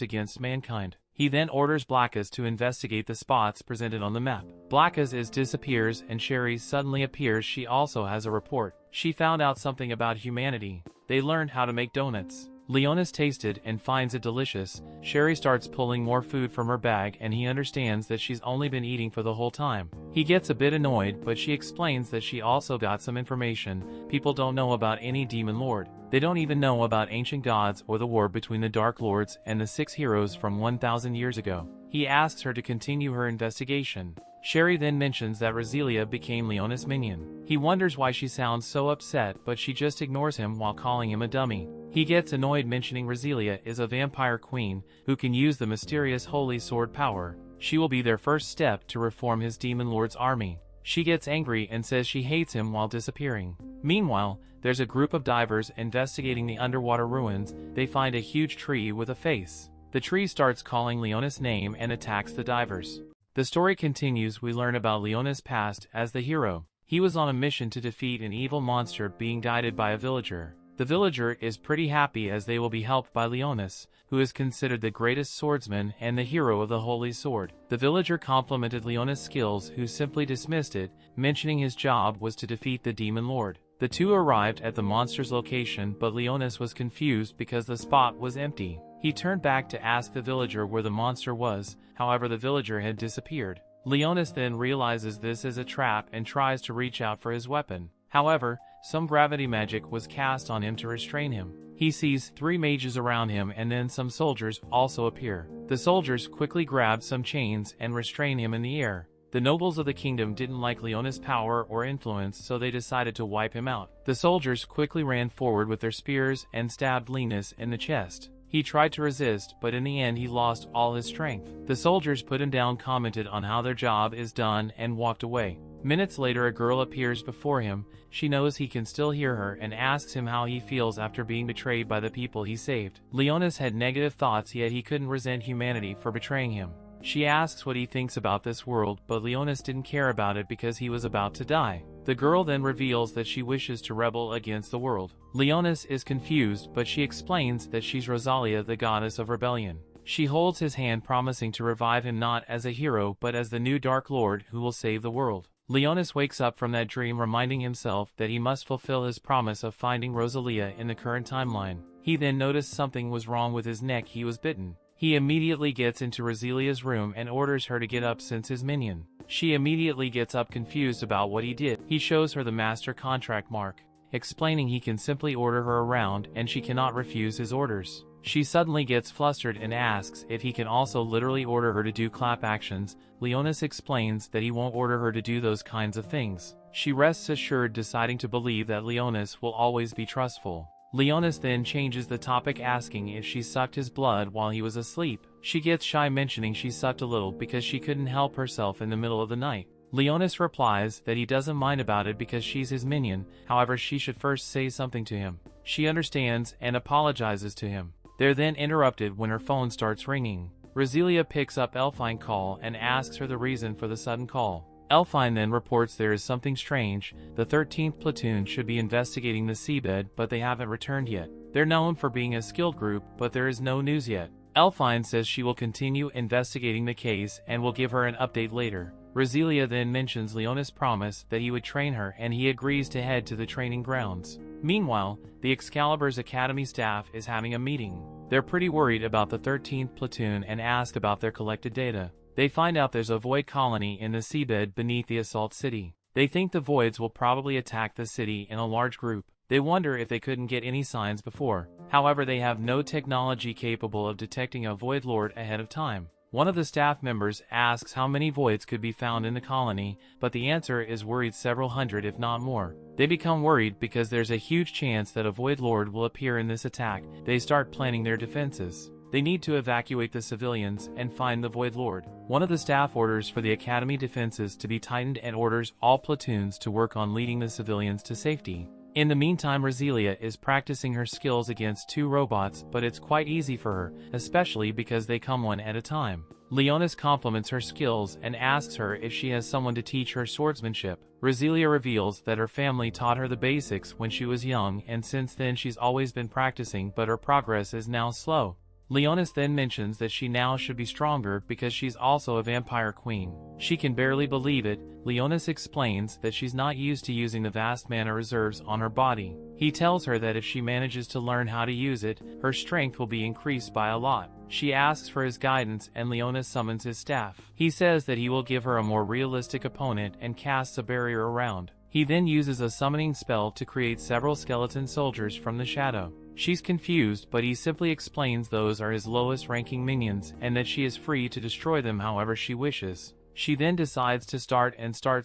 against mankind. He then orders Blackas to investigate the spots presented on the map. Blackas disappears and Sherry suddenly appears. She also has a report. She found out something about humanity. They learned how to make donuts. Leonis tasted and finds it delicious. Sherry starts pulling more food from her bag and he understands that she's only been eating for the whole time. He gets a bit annoyed, but she explains that she also got some information people don't know about any demon lord. They don't even know about ancient gods or the war between the Dark Lords and the 6 heroes from 1,000 years ago. He asks her to continue her investigation. Sherry then mentions that Roselia became Leonis' minion. He wonders why she sounds so upset, but she just ignores him while calling him a dummy. He gets annoyed mentioning Roselia is a vampire queen who can use the mysterious holy sword power. She will be their first step to reform his demon lord's army. She gets angry and says she hates him while disappearing. Meanwhile, there's a group of divers investigating the underwater ruins. They find a huge tree with a face. The tree starts calling Leonis' name and attacks the divers. The story continues. We learn about Leonis' past as the hero. He was on a mission to defeat an evil monster being guided by a villager. The villager is pretty happy as they will be helped by Leonis, who is considered the greatest swordsman and the hero of the Holy Sword. The villager complimented Leonis' skills, who simply dismissed it, mentioning his job was to defeat the demon lord. The two arrived at the monster's location, but Leonis was confused because the spot was empty. He turned back to ask the villager where the monster was, however the villager had disappeared. Leonis then realizes this is a trap and tries to reach out for his weapon. However, some gravity magic was cast on him to restrain him. He sees 3 mages around him and then some soldiers also appear. The soldiers quickly grab some chains and restrain him in the air. The nobles of the kingdom didn't like Leonis' power or influence, so they decided to wipe him out. The soldiers quickly ran forward with their spears and stabbed Leonis in the chest. He tried to resist, but in the end he lost all his strength. The soldiers put him down, commented on how their job is done, and walked away. Minutes later, a girl appears before him. She knows he can still hear her and asks him how he feels after being betrayed by the people he saved. Leonis had negative thoughts, yet he couldn't resent humanity for betraying him. She asks what he thinks about this world, but Leonis didn't care about it because he was about to die. The girl then reveals that she wishes to rebel against the world. Leonis is confused, but she explains that she's Rosalia, the goddess of rebellion. She holds his hand, promising to revive him not as a hero but as the new Dark Lord who will save the world. Leonis wakes up from that dream, reminding himself that he must fulfill his promise of finding Rosalia in the current timeline. He then noticed something was wrong with his neck. He was bitten. He immediately gets into Rosalia's room and orders her to get up since his minion. She immediately gets up, confused about what he did. He shows her the master contract mark, explaining he can simply order her around and she cannot refuse his orders. She suddenly gets flustered and asks if he can also literally order her to do clap actions. Leonis explains that he won't order her to do those kinds of things. She rests assured, deciding to believe that Leonis will always be trustful. Leonis then changes the topic, asking if she sucked his blood while he was asleep. She gets shy, mentioning she sucked a little because she couldn't help herself in the middle of the night. Leonis replies that he doesn't mind about it because she's his minion, however she should first say something to him. She understands and apologizes to him. They're then interrupted when her phone starts ringing. Rosalia picks up Elfine's call and asks her the reason for the sudden call. Elfine then reports there is something strange. The 13th platoon should be investigating the seabed, but they haven't returned yet. They're known for being a skilled group, but there is no news yet. Elfine says she will continue investigating the case and will give her an update later. Rosalia then mentions Leonis' promise that he would train her, and he agrees to head to the training grounds. Meanwhile, the Excalibur's Academy staff is having a meeting. They're pretty worried about the 13th platoon and ask about their collected data. They find out there's a void colony in the seabed beneath the assault city. They think the voids will probably attack the city in a large group. They wonder if they couldn't get any signs before. However, they have no technology capable of detecting a void lord ahead of time. One of the staff members asks how many voids could be found in the colony, but the answer is worried several hundred if not more. They become worried because there's a huge chance that a void lord will appear in this attack. They start planning their defenses. They need to evacuate the civilians and find the Void Lord. One of the staff orders for the Academy defenses to be tightened and orders all platoons to work on leading the civilians to safety. In the meantime, Roselia is practicing her skills against 2 robots, but it's quite easy for her, especially because they come one at a time. Leonis compliments her skills and asks her if she has someone to teach her swordsmanship. Roselia reveals that her family taught her the basics when she was young, and since then she's always been practicing, but her progress is now slow. Leonis then mentions that she now should be stronger because she's also a vampire queen. She can barely believe it. Leonis explains that she's not used to using the vast mana reserves on her body. He tells her that if she manages to learn how to use it, her strength will be increased by a lot. She asks for his guidance and Leonis summons his staff. He says that he will give her a more realistic opponent and casts a barrier around. He then uses a summoning spell to create several skeleton soldiers from the shadow. She's confused, but he simply explains those are his lowest ranking minions and that she is free to destroy them however she wishes. She then decides to start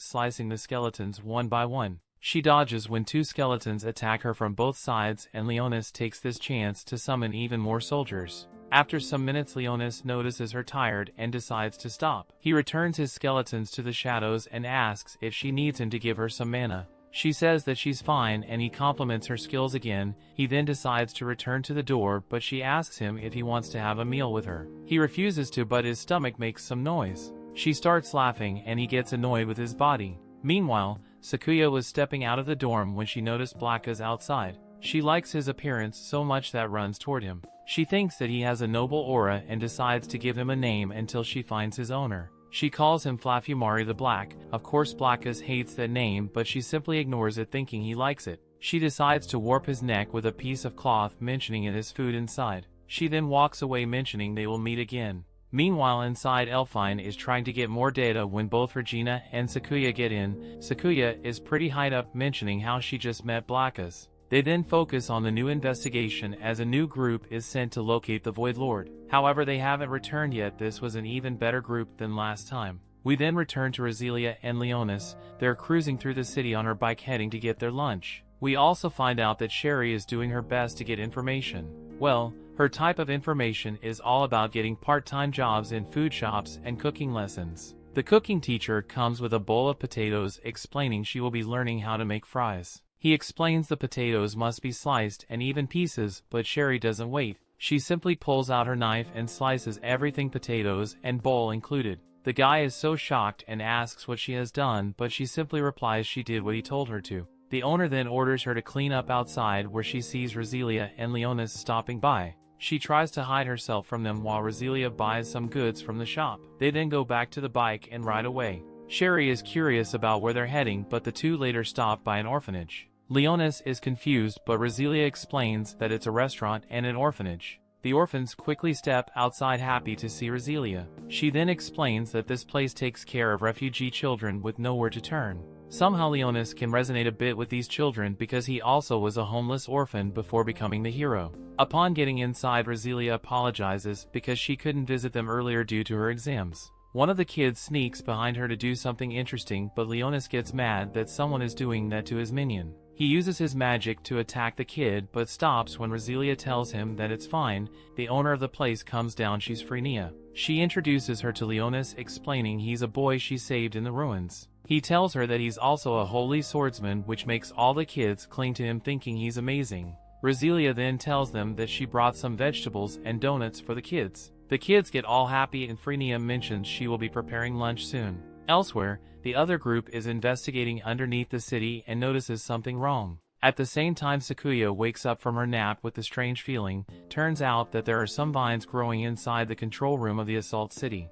slicing the skeletons one by one. She dodges when 2 skeletons attack her from both sides, and Leonis takes this chance to summon even more soldiers. After some minutes, Leonis notices her tired and decides to stop. He returns his skeletons to the shadows and asks if she needs him to give her some mana. She says that she's fine and he compliments her skills again. He then decides to return to the door, but she asks him if he wants to have a meal with her. He refuses to, but his stomach makes some noise. She starts laughing and he gets annoyed with his body. Meanwhile, Sakuya was stepping out of the dorm when she noticed Blacka's outside. She likes his appearance so much that runs toward him. She thinks that he has a noble aura and decides to give him a name until she finds his owner. She calls him Flafumari the Black. Of course Blackus hates that name, but she simply ignores it thinking he likes it. She decides to warp his neck with a piece of cloth, mentioning it has food inside. She then walks away mentioning they will meet again. Meanwhile, inside, Elfine is trying to get more data when both Regina and Sakuya get in. Sakuya is pretty hyped up, mentioning how she just met Blackus. They then focus on the new investigation as a new group is sent to locate the Void Lord. However, they haven't returned yet. This was an even better group than last time. We then return to Roselia and Leonis. They're cruising through the city on her bike heading to get their lunch. We also find out that Sherry is doing her best to get information. Well, her type of information is all about getting part-time jobs in food shops and cooking lessons. The cooking teacher comes with a bowl of potatoes, explaining she will be learning how to make fries. He explains the potatoes must be sliced and even pieces, but Sherry doesn't wait. She simply pulls out her knife and slices everything, potatoes and bowl included. The guy is so shocked and asks what she has done, but she simply replies she did what he told her to. The owner then orders her to clean up outside, where she sees Roselia and Leonis stopping by. She tries to hide herself from them while Roselia buys some goods from the shop. They then go back to the bike and ride away. Sherry is curious about where they're heading, but the two later stop by an orphanage. Leonis is confused, but Roselia explains that it's a restaurant and an orphanage. The orphans quickly step outside, happy to see Roselia. She then explains that this place takes care of refugee children with nowhere to turn. Somehow Leonis can resonate a bit with these children because he also was a homeless orphan before becoming the hero. Upon getting inside, Roselia apologizes because she couldn't visit them earlier due to her exams. One of the kids sneaks behind her to do something interesting, but Leonis gets mad that someone is doing that to his minion. He uses his magic to attack the kid, but stops when Roselia tells him that it's fine. The owner of the place comes down. She's Frenia. She introduces her to Leonis, explaining he's a boy she saved in the ruins. He tells her that he's also a holy swordsman, which makes all the kids cling to him, thinking he's amazing. Roselia then tells them that she brought some vegetables and donuts for the kids. The kids get all happy, and Frenia mentions she will be preparing lunch soon. Elsewhere, the other group is investigating underneath the city and notices something wrong. At the same time, Sakuya wakes up from her nap with a strange feeling. Turns out that there are some vines growing inside the control room of the assault city.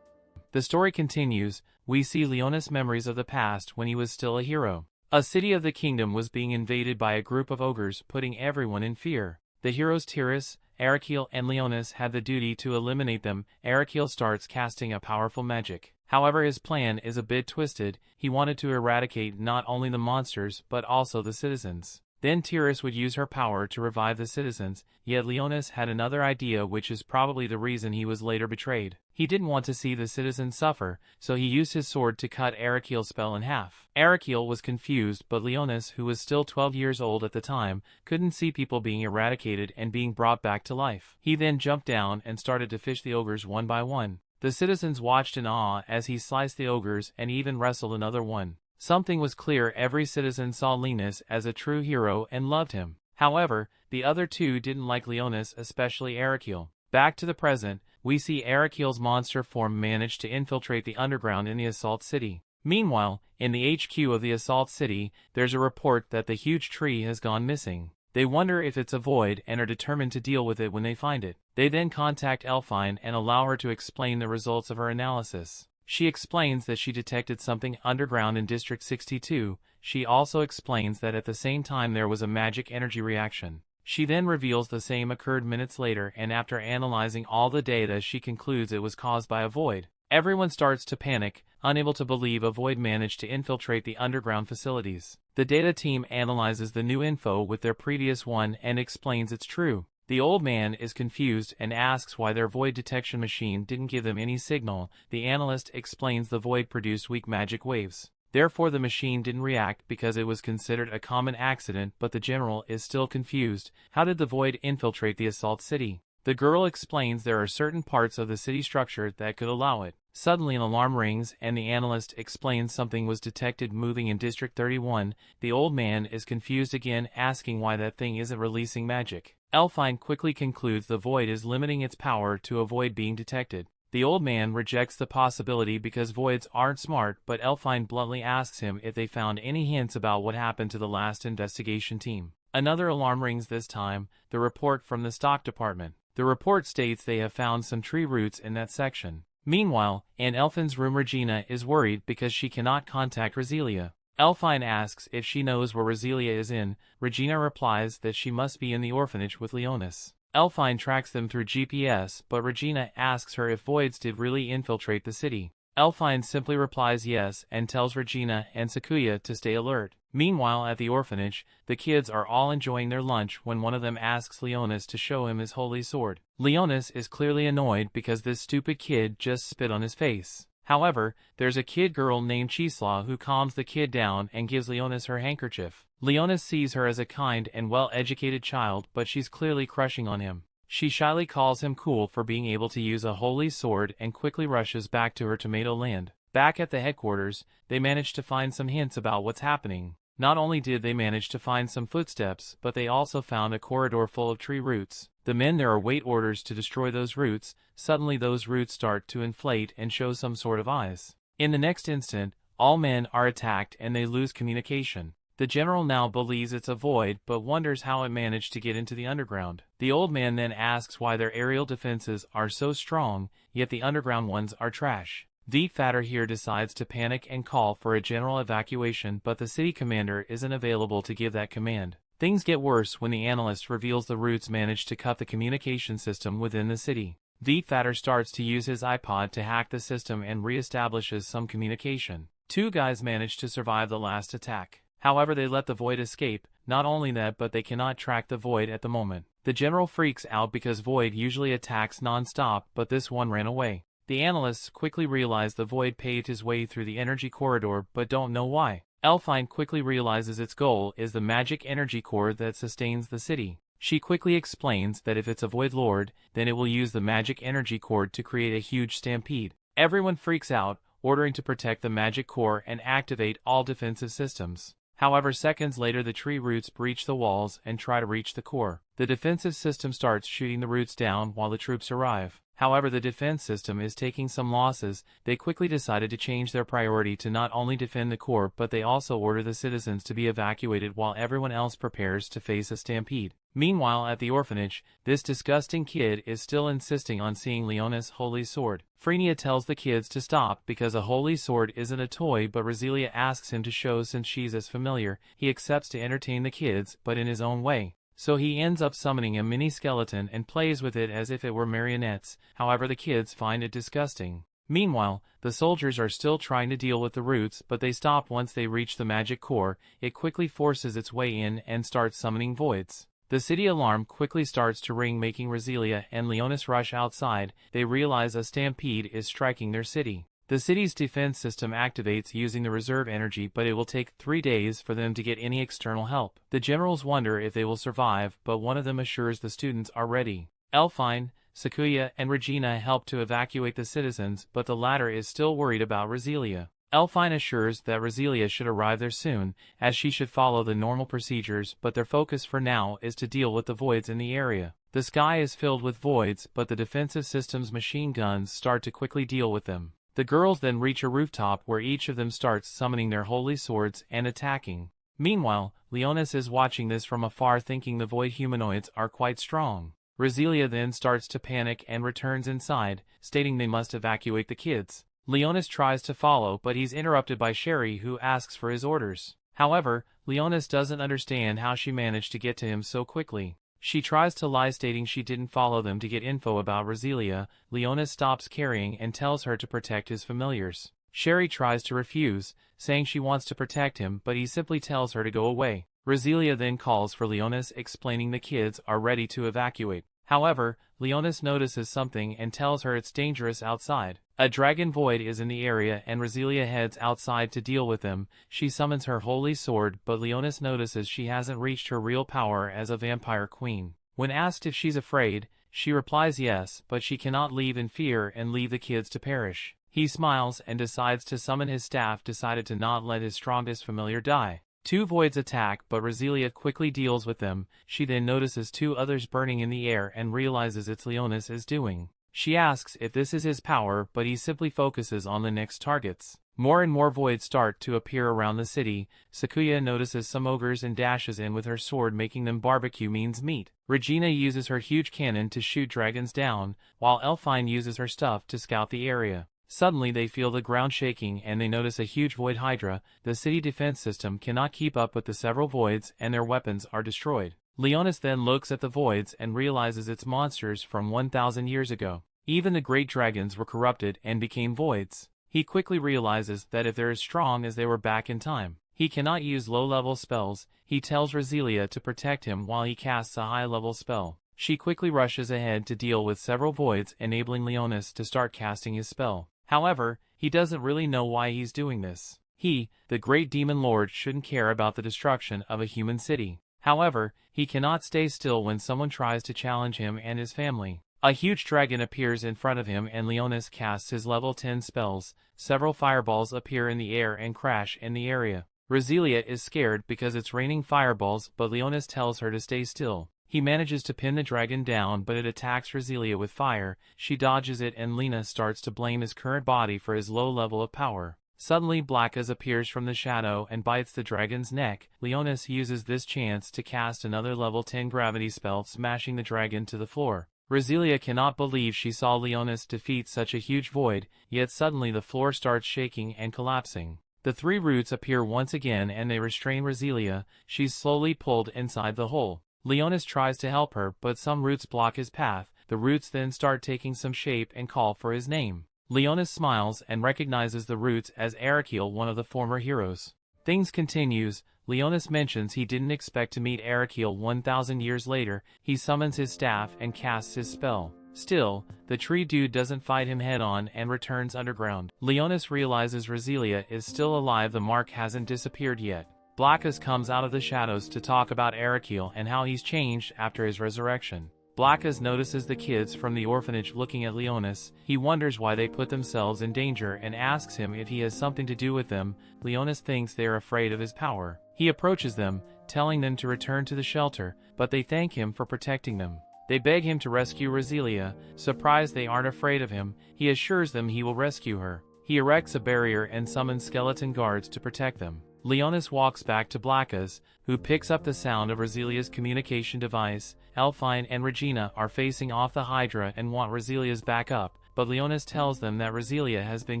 The story continues. We see Leonis' memories of the past when he was still a hero. A city of the kingdom was being invaded by a group of ogres, putting everyone in fear. The heroes Tiras, Arakiel, and Leonis had the duty to eliminate them. Arakiel starts casting a powerful magic. However, his plan is a bit twisted. He wanted to eradicate not only the monsters, but also the citizens. Then Tiras would use her power to revive the citizens, yet Leonis had another idea, which is probably the reason he was later betrayed. He didn't want to see the citizens suffer, so he used his sword to cut Arakiel's spell in half. Arakiel was confused, but Leonis, who was still 12 years old at the time, couldn't see people being eradicated and being brought back to life. He then jumped down and started to fish the ogres one by one. The citizens watched in awe as he sliced the ogres and even wrestled another one. Something was clear: every citizen saw Leonis as a true hero and loved him. However, the other two didn't like Leonis, especially Erekil. Back to the present, we see Erekil's monster form manage to infiltrate the underground in the Assault City. Meanwhile, in the HQ of the Assault City, there's a report that the huge tree has gone missing. They wonder if it's a void and are determined to deal with it when they find it. They then contact Elfine and allow her to explain the results of her analysis. She explains that she detected something underground in District 62. She also explains that at the same time there was a magic energy reaction. She then reveals the same occurred minutes later, and after analyzing all the data she concludes it was caused by a void. Everyone starts to panic, unable to believe a void managed to infiltrate the underground facilities. The data team analyzes the new info with their previous one and explains it's true. The old man is confused and asks why their void detection machine didn't give them any signal. The analyst explains the void produced weak magic waves. Therefore the machine didn't react because it was considered a common accident, but the general is still confused. How did the void infiltrate the Assault City? The girl explains there are certain parts of the city structure that could allow it. Suddenly an alarm rings and the analyst explains something was detected moving in District 31. The old man is confused again, asking why that thing isn't releasing magic. Elfine quickly concludes the void is limiting its power to avoid being detected. The old man rejects the possibility because voids aren't smart, but Elfine bluntly asks him if they found any hints about what happened to the last investigation team. Another alarm rings, this time, the report from the stock department. The report states they have found some tree roots in that section. Meanwhile, in Elfine's room, Regina is worried because she cannot contact Roselia. Elfine asks if she knows where Roselia is in. Regina replies that she must be in the orphanage with Leonis. Elfine tracks them through GPS, but Regina asks her if voids did really infiltrate the city. Elfine simply replies yes and tells Regina and Sakuya to stay alert. Meanwhile, at the orphanage, the kids are all enjoying their lunch when one of them asks Leonis to show him his holy sword. Leonis is clearly annoyed because this stupid kid just spit on his face. However, there's a kid girl named Chisla who calms the kid down and gives Leonis her handkerchief. Leonis sees her as a kind and well-educated child, but she's clearly crushing on him. She shyly calls him cool for being able to use a holy sword and quickly rushes back to her tomato land. Back at the headquarters, they manage to find some hints about what's happening. Not only did they manage to find some footsteps, but they also found a corridor full of tree roots. The men there await orders to destroy those roots. Suddenly those roots start to inflate and show some sort of eyes. In the next instant, all men are attacked and they lose communication. The general now believes it's a void, but wonders how it managed to get into the underground. The old man then asks why their aerial defenses are so strong, yet the underground ones are trash. The Fatter here decides to panic and call for a general evacuation, but the city commander isn't available to give that command. Things get worse when the analyst reveals the roots managed to cut the communication system within the city. The Fatter starts to use his iPod to hack the system and reestablishes some communication. Two guys manage to survive the last attack. However, they let the void escape. Not only that, but they cannot track the void at the moment. The general freaks out because void usually attacks non-stop, but this one ran away. The analysts quickly realize the void paved his way through the energy corridor, but don't know why. Elfine quickly realizes its goal is the magic energy core that sustains the city. She quickly explains that if it's a void lord, then it will use the magic energy core to create a huge stampede. Everyone freaks out, ordering to protect the magic core and activate all defensive systems. However, seconds later the tree roots breach the walls and try to reach the core. The defensive system starts shooting the roots down while the troops arrive. However, the defense system is taking some losses. They quickly decided to change their priority to not only defend the core, but they also order the citizens to be evacuated while everyone else prepares to face a stampede. Meanwhile, at the orphanage, this disgusting kid is still insisting on seeing Leonis' holy sword. Frenia tells the kids to stop because a holy sword isn't a toy, but Roselia asks him to show since she's as familiar. He accepts to entertain the kids, but in his own way. So he ends up summoning a mini skeleton and plays with it as if it were marionettes. However, the kids find it disgusting. Meanwhile, the soldiers are still trying to deal with the roots, but they stop once they reach the magic core. It quickly forces its way in and starts summoning voids. The city alarm quickly starts to ring, making Roselia and Leonis rush outside. They realize a stampede is striking their city. The city's defense system activates using the reserve energy, but it will take 3 days for them to get any external help. The generals wonder if they will survive, but one of them assures the students are ready. Elfine, Sakuya, and Regina help to evacuate the citizens, but the latter is still worried about Roselia. Elfine assures that Roselia should arrive there soon, as she should follow the normal procedures, but their focus for now is to deal with the voids in the area. The sky is filled with voids, but the defensive system's machine guns start to quickly deal with them. The girls then reach a rooftop where each of them starts summoning their holy swords and attacking. Meanwhile, Leonis is watching this from afar, thinking the void humanoids are quite strong. Roselia then starts to panic and returns inside, stating they must evacuate the kids. Leonis tries to follow, but he's interrupted by Sherry, who asks for his orders. However, Leonis doesn't understand how she managed to get to him so quickly. She tries to lie, stating she didn't follow them to get info about Roselia. Leonis stops carrying and tells her to protect his familiars. Sherry tries to refuse, saying she wants to protect him, but he simply tells her to go away. Roselia then calls for Leonis, explaining the kids are ready to evacuate. However, Leonis notices something and tells her it's dangerous outside. A dragon void is in the area and Roselia heads outside to deal with them. She summons her holy sword, but Leonis notices she hasn't reached her real power as a vampire queen. When asked if she's afraid, she replies yes, but she cannot leave in fear and leave the kids to perish. He smiles and decides to summon his staff, decided to not let his strongest familiar die. Two voids attack, but Roselia quickly deals with them. She then notices two others burning in the air and realizes it's Leonis is doing. She asks if this is his power, but he simply focuses on the next targets. More and more voids start to appear around the city. Sakuya notices some ogres and dashes in with her sword, making them barbecue means meat. Regina uses her huge cannon to shoot dragons down, while Elfine uses her stuff to scout the area. Suddenly they feel the ground shaking and they notice a huge void hydra. The city defense system cannot keep up with the several voids and their weapons are destroyed. Leonis then looks at the voids and realizes it's monsters from 1,000 years ago. Even the great dragons were corrupted and became voids. He quickly realizes that if they're as strong as they were back in time, he cannot use low-level spells. He tells Roselia to protect him while he casts a high-level spell. She quickly rushes ahead to deal with several voids, enabling Leonis to start casting his spell. However, he doesn't really know why he's doing this. He, the great demon lord, shouldn't care about the destruction of a human city. However, he cannot stay still when someone tries to challenge him and his family. A huge dragon appears in front of him and Leonis casts his level 10 spells. Several fireballs appear in the air and crash in the area. Roselia is scared because it's raining fireballs, but Leonis tells her to stay still. He manages to pin the dragon down, but it attacks Roselia with fire. She dodges it and Lena starts to blame his current body for his low level of power. Suddenly Blackas appears from the shadow and bites the dragon's neck. Leonis uses this chance to cast another level 10 gravity spell, smashing the dragon to the floor. Roselia cannot believe she saw Leonis defeat such a huge void, yet suddenly the floor starts shaking and collapsing. The three roots appear once again and they restrain Roselia. She's slowly pulled inside the hole. Leonis tries to help her, but some roots block his path. The roots then start taking some shape and call for his name. Leonis smiles and recognizes the roots as Arakiel, one of the former heroes. Things continues. Leonis mentions he didn't expect to meet Arakiel 1,000 years later. He summons his staff and casts his spell. Still, the tree dude doesn't fight him head-on and returns underground. Leonis realizes Roselia is still alive. The mark hasn't disappeared yet. Blackas comes out of the shadows to talk about Arakiel and how he's changed after his resurrection. Blackas notices the kids from the orphanage looking at Leonis. He wonders why they put themselves in danger and asks him if he has something to do with them. Leonis thinks they are afraid of his power. He approaches them, telling them to return to the shelter, but they thank him for protecting them. They beg him to rescue Roselia. Surprised they aren't afraid of him, he assures them he will rescue her. He erects a barrier and summons skeleton guards to protect them. Leonis walks back to Blackas, who picks up the sound of Roselia's communication device. Elfine and Regina are facing off the Hydra and want Roselia's backup, but Leonis tells them that Roselia has been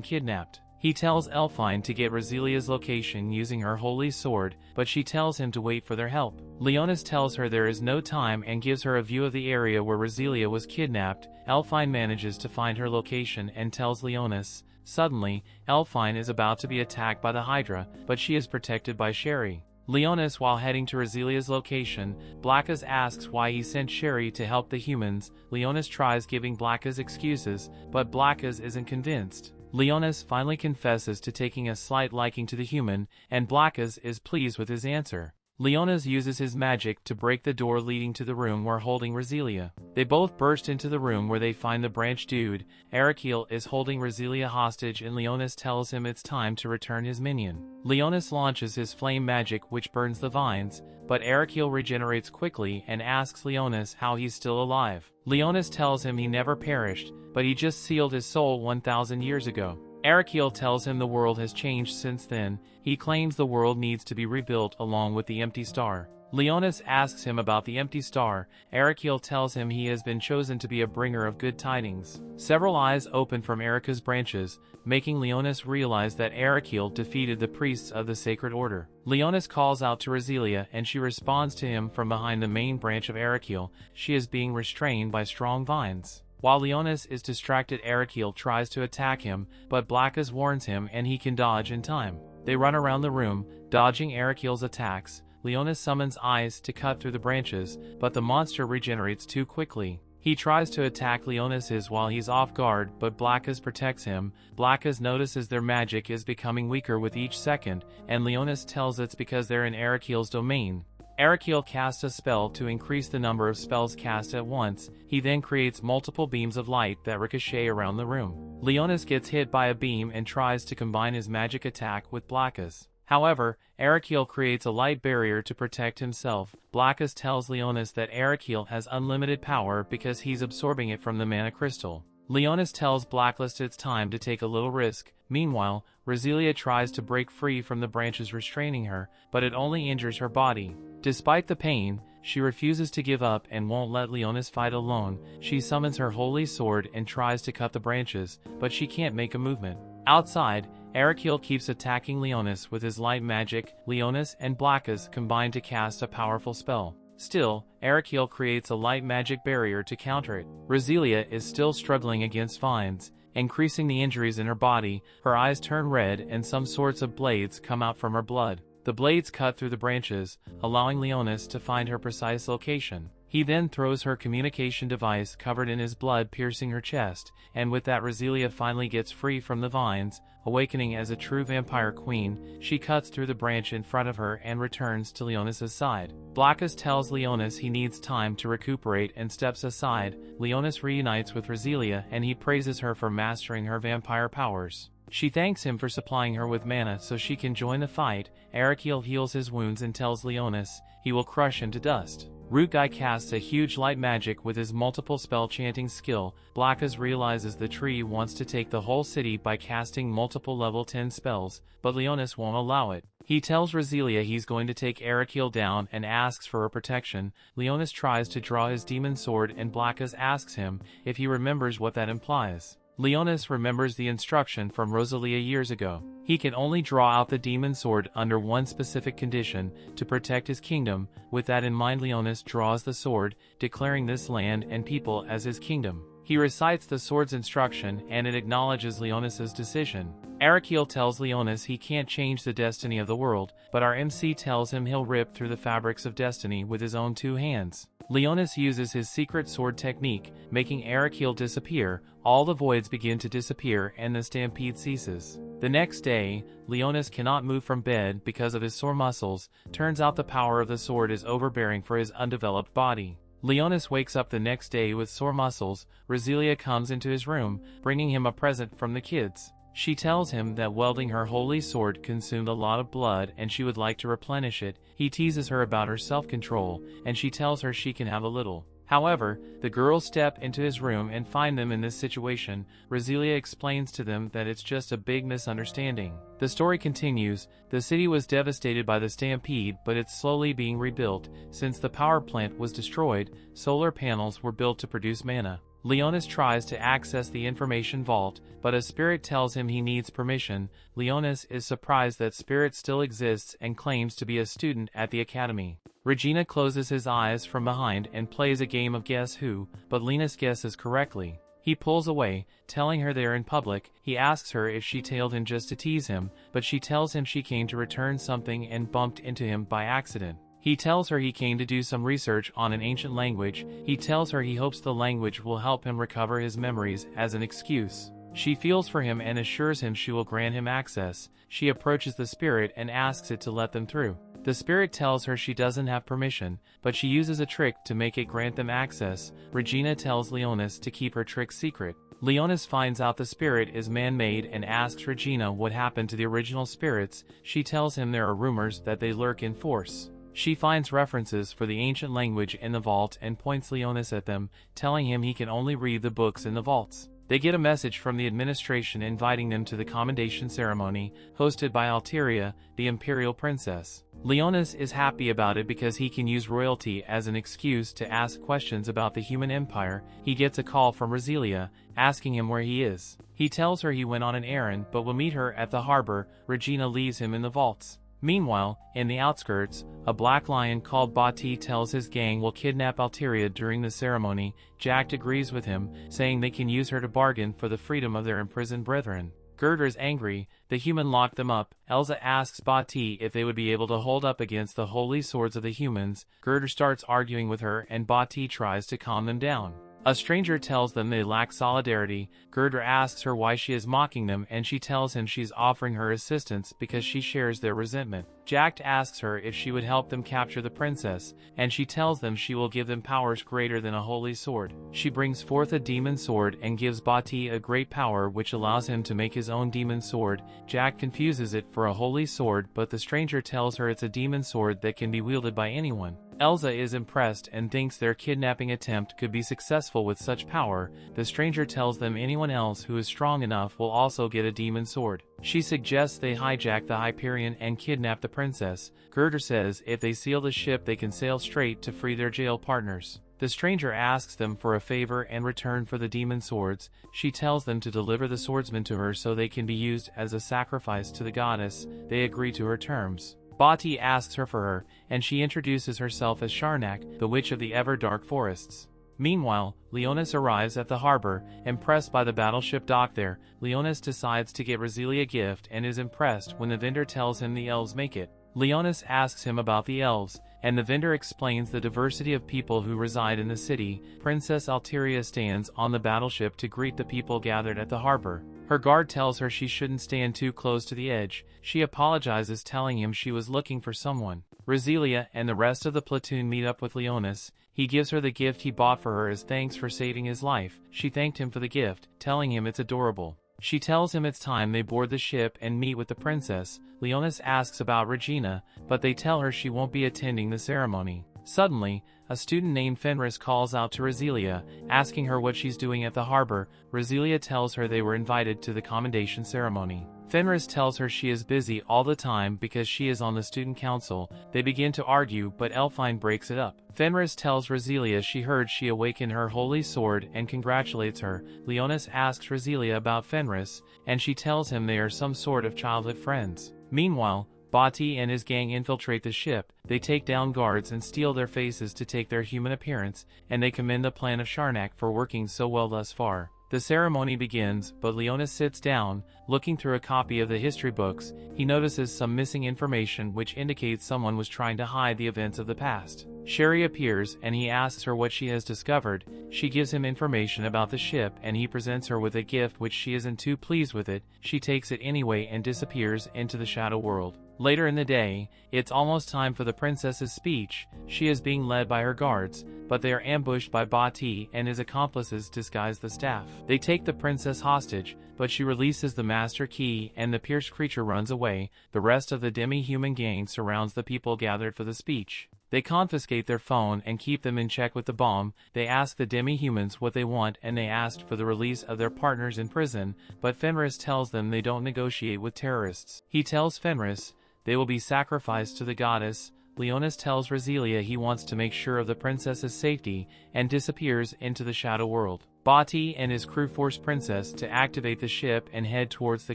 kidnapped. He tells Elfine to get Roselia's location using her holy sword, but she tells him to wait for their help. Leonis tells her there is no time and gives her a view of the area where Roselia was kidnapped. Elfine manages to find her location and tells Leonis. Suddenly, Elfine is about to be attacked by the Hydra, but she is protected by Sherry. Leonis, while heading to Roselia's location, Blackas asks why he sent Sherry to help the humans. Leonis tries giving Blackas excuses, but Blackas isn't convinced. Leonis finally confesses to taking a slight liking to the human, and Blackas is pleased with his answer. Leonis uses his magic to break the door leading to the room where holding Resilia. They both burst into the room where they find the branch dude. Arakiel is holding Resilia hostage and Leonis tells him it's time to return his minion. Leonis launches his flame magic which burns the vines, but Arakiel regenerates quickly and asks Leonis how he's still alive. Leonis tells him he never perished, but he just sealed his soul 1,000 years ago. Arakiel tells him the world has changed since then. He claims the world needs to be rebuilt along with the empty star. Leonis asks him about the empty star. Arakiel tells him he has been chosen to be a bringer of good tidings. Several eyes open from Erika's branches, making Leonis realize that Arakiel defeated the priests of the Sacred Order. Leonis calls out to Resilia and she responds to him from behind the main branch of Arakiel. She is being restrained by strong vines. While Leonis is distracted, Arakiel tries to attack him, but Blackus warns him and he can dodge in time. They run around the room, dodging Arakiel's attacks. Leonis summons eyes to cut through the branches, but the monster regenerates too quickly. He tries to attack Leonis while he's off guard, but Blackus protects him. Blackus notices their magic is becoming weaker with each second, and Leonis tells it's because they're in Arakiel's domain. Arakiel casts a spell to increase the number of spells cast at once. He then creates multiple beams of light that ricochet around the room. Leonis gets hit by a beam and tries to combine his magic attack with Blackus. However, Arakiel creates a light barrier to protect himself. Blackus tells Leonis that Arakiel has unlimited power because he's absorbing it from the mana crystal. Leonis tells Blacklist it's time to take a little risk. Meanwhile, Resilia tries to break free from the branches restraining her, but it only injures her body. Despite the pain, she refuses to give up and won't let Leonis fight alone. She summons her holy sword and tries to cut the branches, but she can't make a movement. Outside, Arakiel keeps attacking Leonis with his light magic. Leonis and Blackus combine to cast a powerful spell. Still, Arakiel creates a light magic barrier to counter it. Resilia is still struggling against vines, increasing the injuries in her body. Her eyes turn red and some sorts of blades come out from her blood. The blades cut through the branches, allowing Leonis to find her precise location. He then throws her communication device covered in his blood, piercing her chest, and with that Resilia finally gets free from the vines. Awakening as a true vampire queen, she cuts through the branch in front of her and returns to Leonis' side. Blackus tells Leonis he needs time to recuperate and steps aside. Leonis reunites with Resilia and he praises her for mastering her vampire powers. She thanks him for supplying her with mana so she can join the fight. Arakiel heals his wounds and tells Leonis he will crush him to dust. Root Guy casts a huge light magic with his multiple spell chanting skill. Blackus realizes the tree wants to take the whole city by casting multiple level 10 spells, but Leonis won't allow it. He tells Resilia he's going to take Arakiel down and asks for her protection. Leonis tries to draw his demon sword and Blackus asks him if he remembers what that implies. Leonis remembers the instruction from Rosalia years ago. He can only draw out the demon sword under one specific condition, to protect his kingdom. With that in mind, Leonis draws the sword, declaring this land and people as his kingdom. He recites the sword's instruction and it acknowledges Leonis' decision. Arakiel tells Leonis he can't change the destiny of the world, but our MC tells him he'll rip through the fabrics of destiny with his own two hands. Leonis uses his secret sword technique, making Arakiel disappear. All the voids begin to disappear and the stampede ceases. The next day, Leonis cannot move from bed because of his sore muscles. Turns out the power of the sword is overbearing for his undeveloped body. Leonis wakes up the next day with sore muscles. Resilia comes into his room, bringing him a present from the kids. She tells him that welding her holy sword consumed a lot of blood and she would like to replenish it. He teases her about her self-control, and she tells her she can have a little. However, the girls step into his room and find them in this situation. Resilia explains to them that it's just a big misunderstanding. The story continues. The city was devastated by the stampede, but it's slowly being rebuilt. Since the power plant was destroyed, solar panels were built to produce mana. Leonis tries to access the information vault, but a spirit tells him he needs permission. Leonis is surprised that Spirit still exists and claims to be a student at the academy. Regina closes his eyes from behind and plays a game of Guess Who, but Leonis guesses correctly. He pulls away, telling her they're in public. He asks her if she tailed him just to tease him, but she tells him she came to return something and bumped into him by accident. He tells her he came to do some research on an ancient language. He tells her he hopes the language will help him recover his memories as an excuse. She feels for him and assures him she will grant him access. She approaches the spirit and asks it to let them through. The spirit tells her she doesn't have permission, but she uses a trick to make it grant them access. Regina tells Leonis to keep her trick secret. Leonis finds out the spirit is man-made and asks Regina what happened to the original spirits. She tells him there are rumors that they lurk in force. She finds references for the ancient language in the vault and points Leonis at them, telling him he can only read the books in the vaults. They get a message from the administration inviting them to the commendation ceremony, hosted by Alteria, the imperial princess. Leonis is happy about it because he can use royalty as an excuse to ask questions about the human empire. He gets a call from Rosilia, asking him where he is. He tells her he went on an errand but will meet her at the harbor. Regina leaves him in the vaults. Meanwhile, in the outskirts, a black lion called Bati tells his gang will kidnap Alteria during the ceremony. Jack agrees with him, saying they can use her to bargain for the freedom of their imprisoned brethren. Gerder is angry. The human locked them up. Elsa asks Bati if they would be able to hold up against the holy swords of the humans. Gerder starts arguing with her and Bati tries to calm them down. A stranger tells them they lack solidarity. Gerder asks her why she is mocking them and she tells him she's offering her assistance because she shares their resentment. Jack asks her if she would help them capture the princess, and she tells them she will give them powers greater than a holy sword. She brings forth a demon sword and gives Bati a great power which allows him to make his own demon sword. Jack confuses it for a holy sword, but the stranger tells her it's a demon sword that can be wielded by anyone. Elsa is impressed and thinks their kidnapping attempt could be successful with such power. The stranger tells them anyone else who is strong enough will also get a demon sword. She suggests they hijack the Hyperion and kidnap the princess. Gerder says if they seal the ship they can sail straight to free their jail partners. The stranger asks them for a favor in return for the demon swords. She tells them to deliver the swordsman to her so they can be used as a sacrifice to the goddess. They agree to her terms. Bati asks her for her, and she introduces herself as Sharnak, the witch of the ever-dark forests. Meanwhile, Leonis arrives at the harbor. Impressed by the battleship docked there, Leonis decides to get Rosilia a gift and is impressed when the vendor tells him the elves make it. Leonis asks him about the elves, and the vendor explains the diversity of people who reside in the city. Princess Alteria stands on the battleship to greet the people gathered at the harbor. Her guard tells her she shouldn't stand too close to the edge. She apologizes, telling him she was looking for someone. Rosilia and the rest of the platoon meet up with Leonis. He gives her the gift he bought for her as thanks for saving his life. She thanked him for the gift, telling him it's adorable. She tells him it's time they board the ship and meet with the princess. Leonis asks about Regina, but they tell her she won't be attending the ceremony. Suddenly, a student named Fenris calls out to Rosilia, asking her what she's doing at the harbor. Rosilia tells her they were invited to the commendation ceremony. Fenris tells her she is busy all the time because she is on the student council. They begin to argue, but Elfine breaks it up. Fenris tells Rosilia she heard she awakened her holy sword and congratulates her. Leonis asks Rosilia about Fenris, and she tells him they are some sort of childhood friends. Meanwhile, Bati and his gang infiltrate the ship. They take down guards and steal their faces to take their human appearance, and they commend the plan of Sharnak for working so well thus far. The ceremony begins, but Leonis sits down. Looking through a copy of the history books, he notices some missing information which indicates someone was trying to hide the events of the past. Sherry appears and he asks her what she has discovered. She gives him information about the ship and he presents her with a gift which she isn't too pleased with it. She takes it anyway and disappears into the shadow world. Later in the day, it's almost time for the princess's speech. She is being led by her guards, but they are ambushed by Bati and his accomplices disguised the staff. They take the princess hostage, but she releases the master key and the pierced creature runs away. The rest of the demi-human gang surrounds the people gathered for the speech. They confiscate their phone and keep them in check with the bomb. They ask the demi-humans what they want and they asked for the release of their partners in prison, but Fenris tells them they don't negotiate with terrorists. He tells Fenris they will be sacrificed to the goddess. Leonis tells Rosilia he wants to make sure of the princess's safety and disappears into the shadow world. Bati and his crew force Princess to activate the ship and head towards the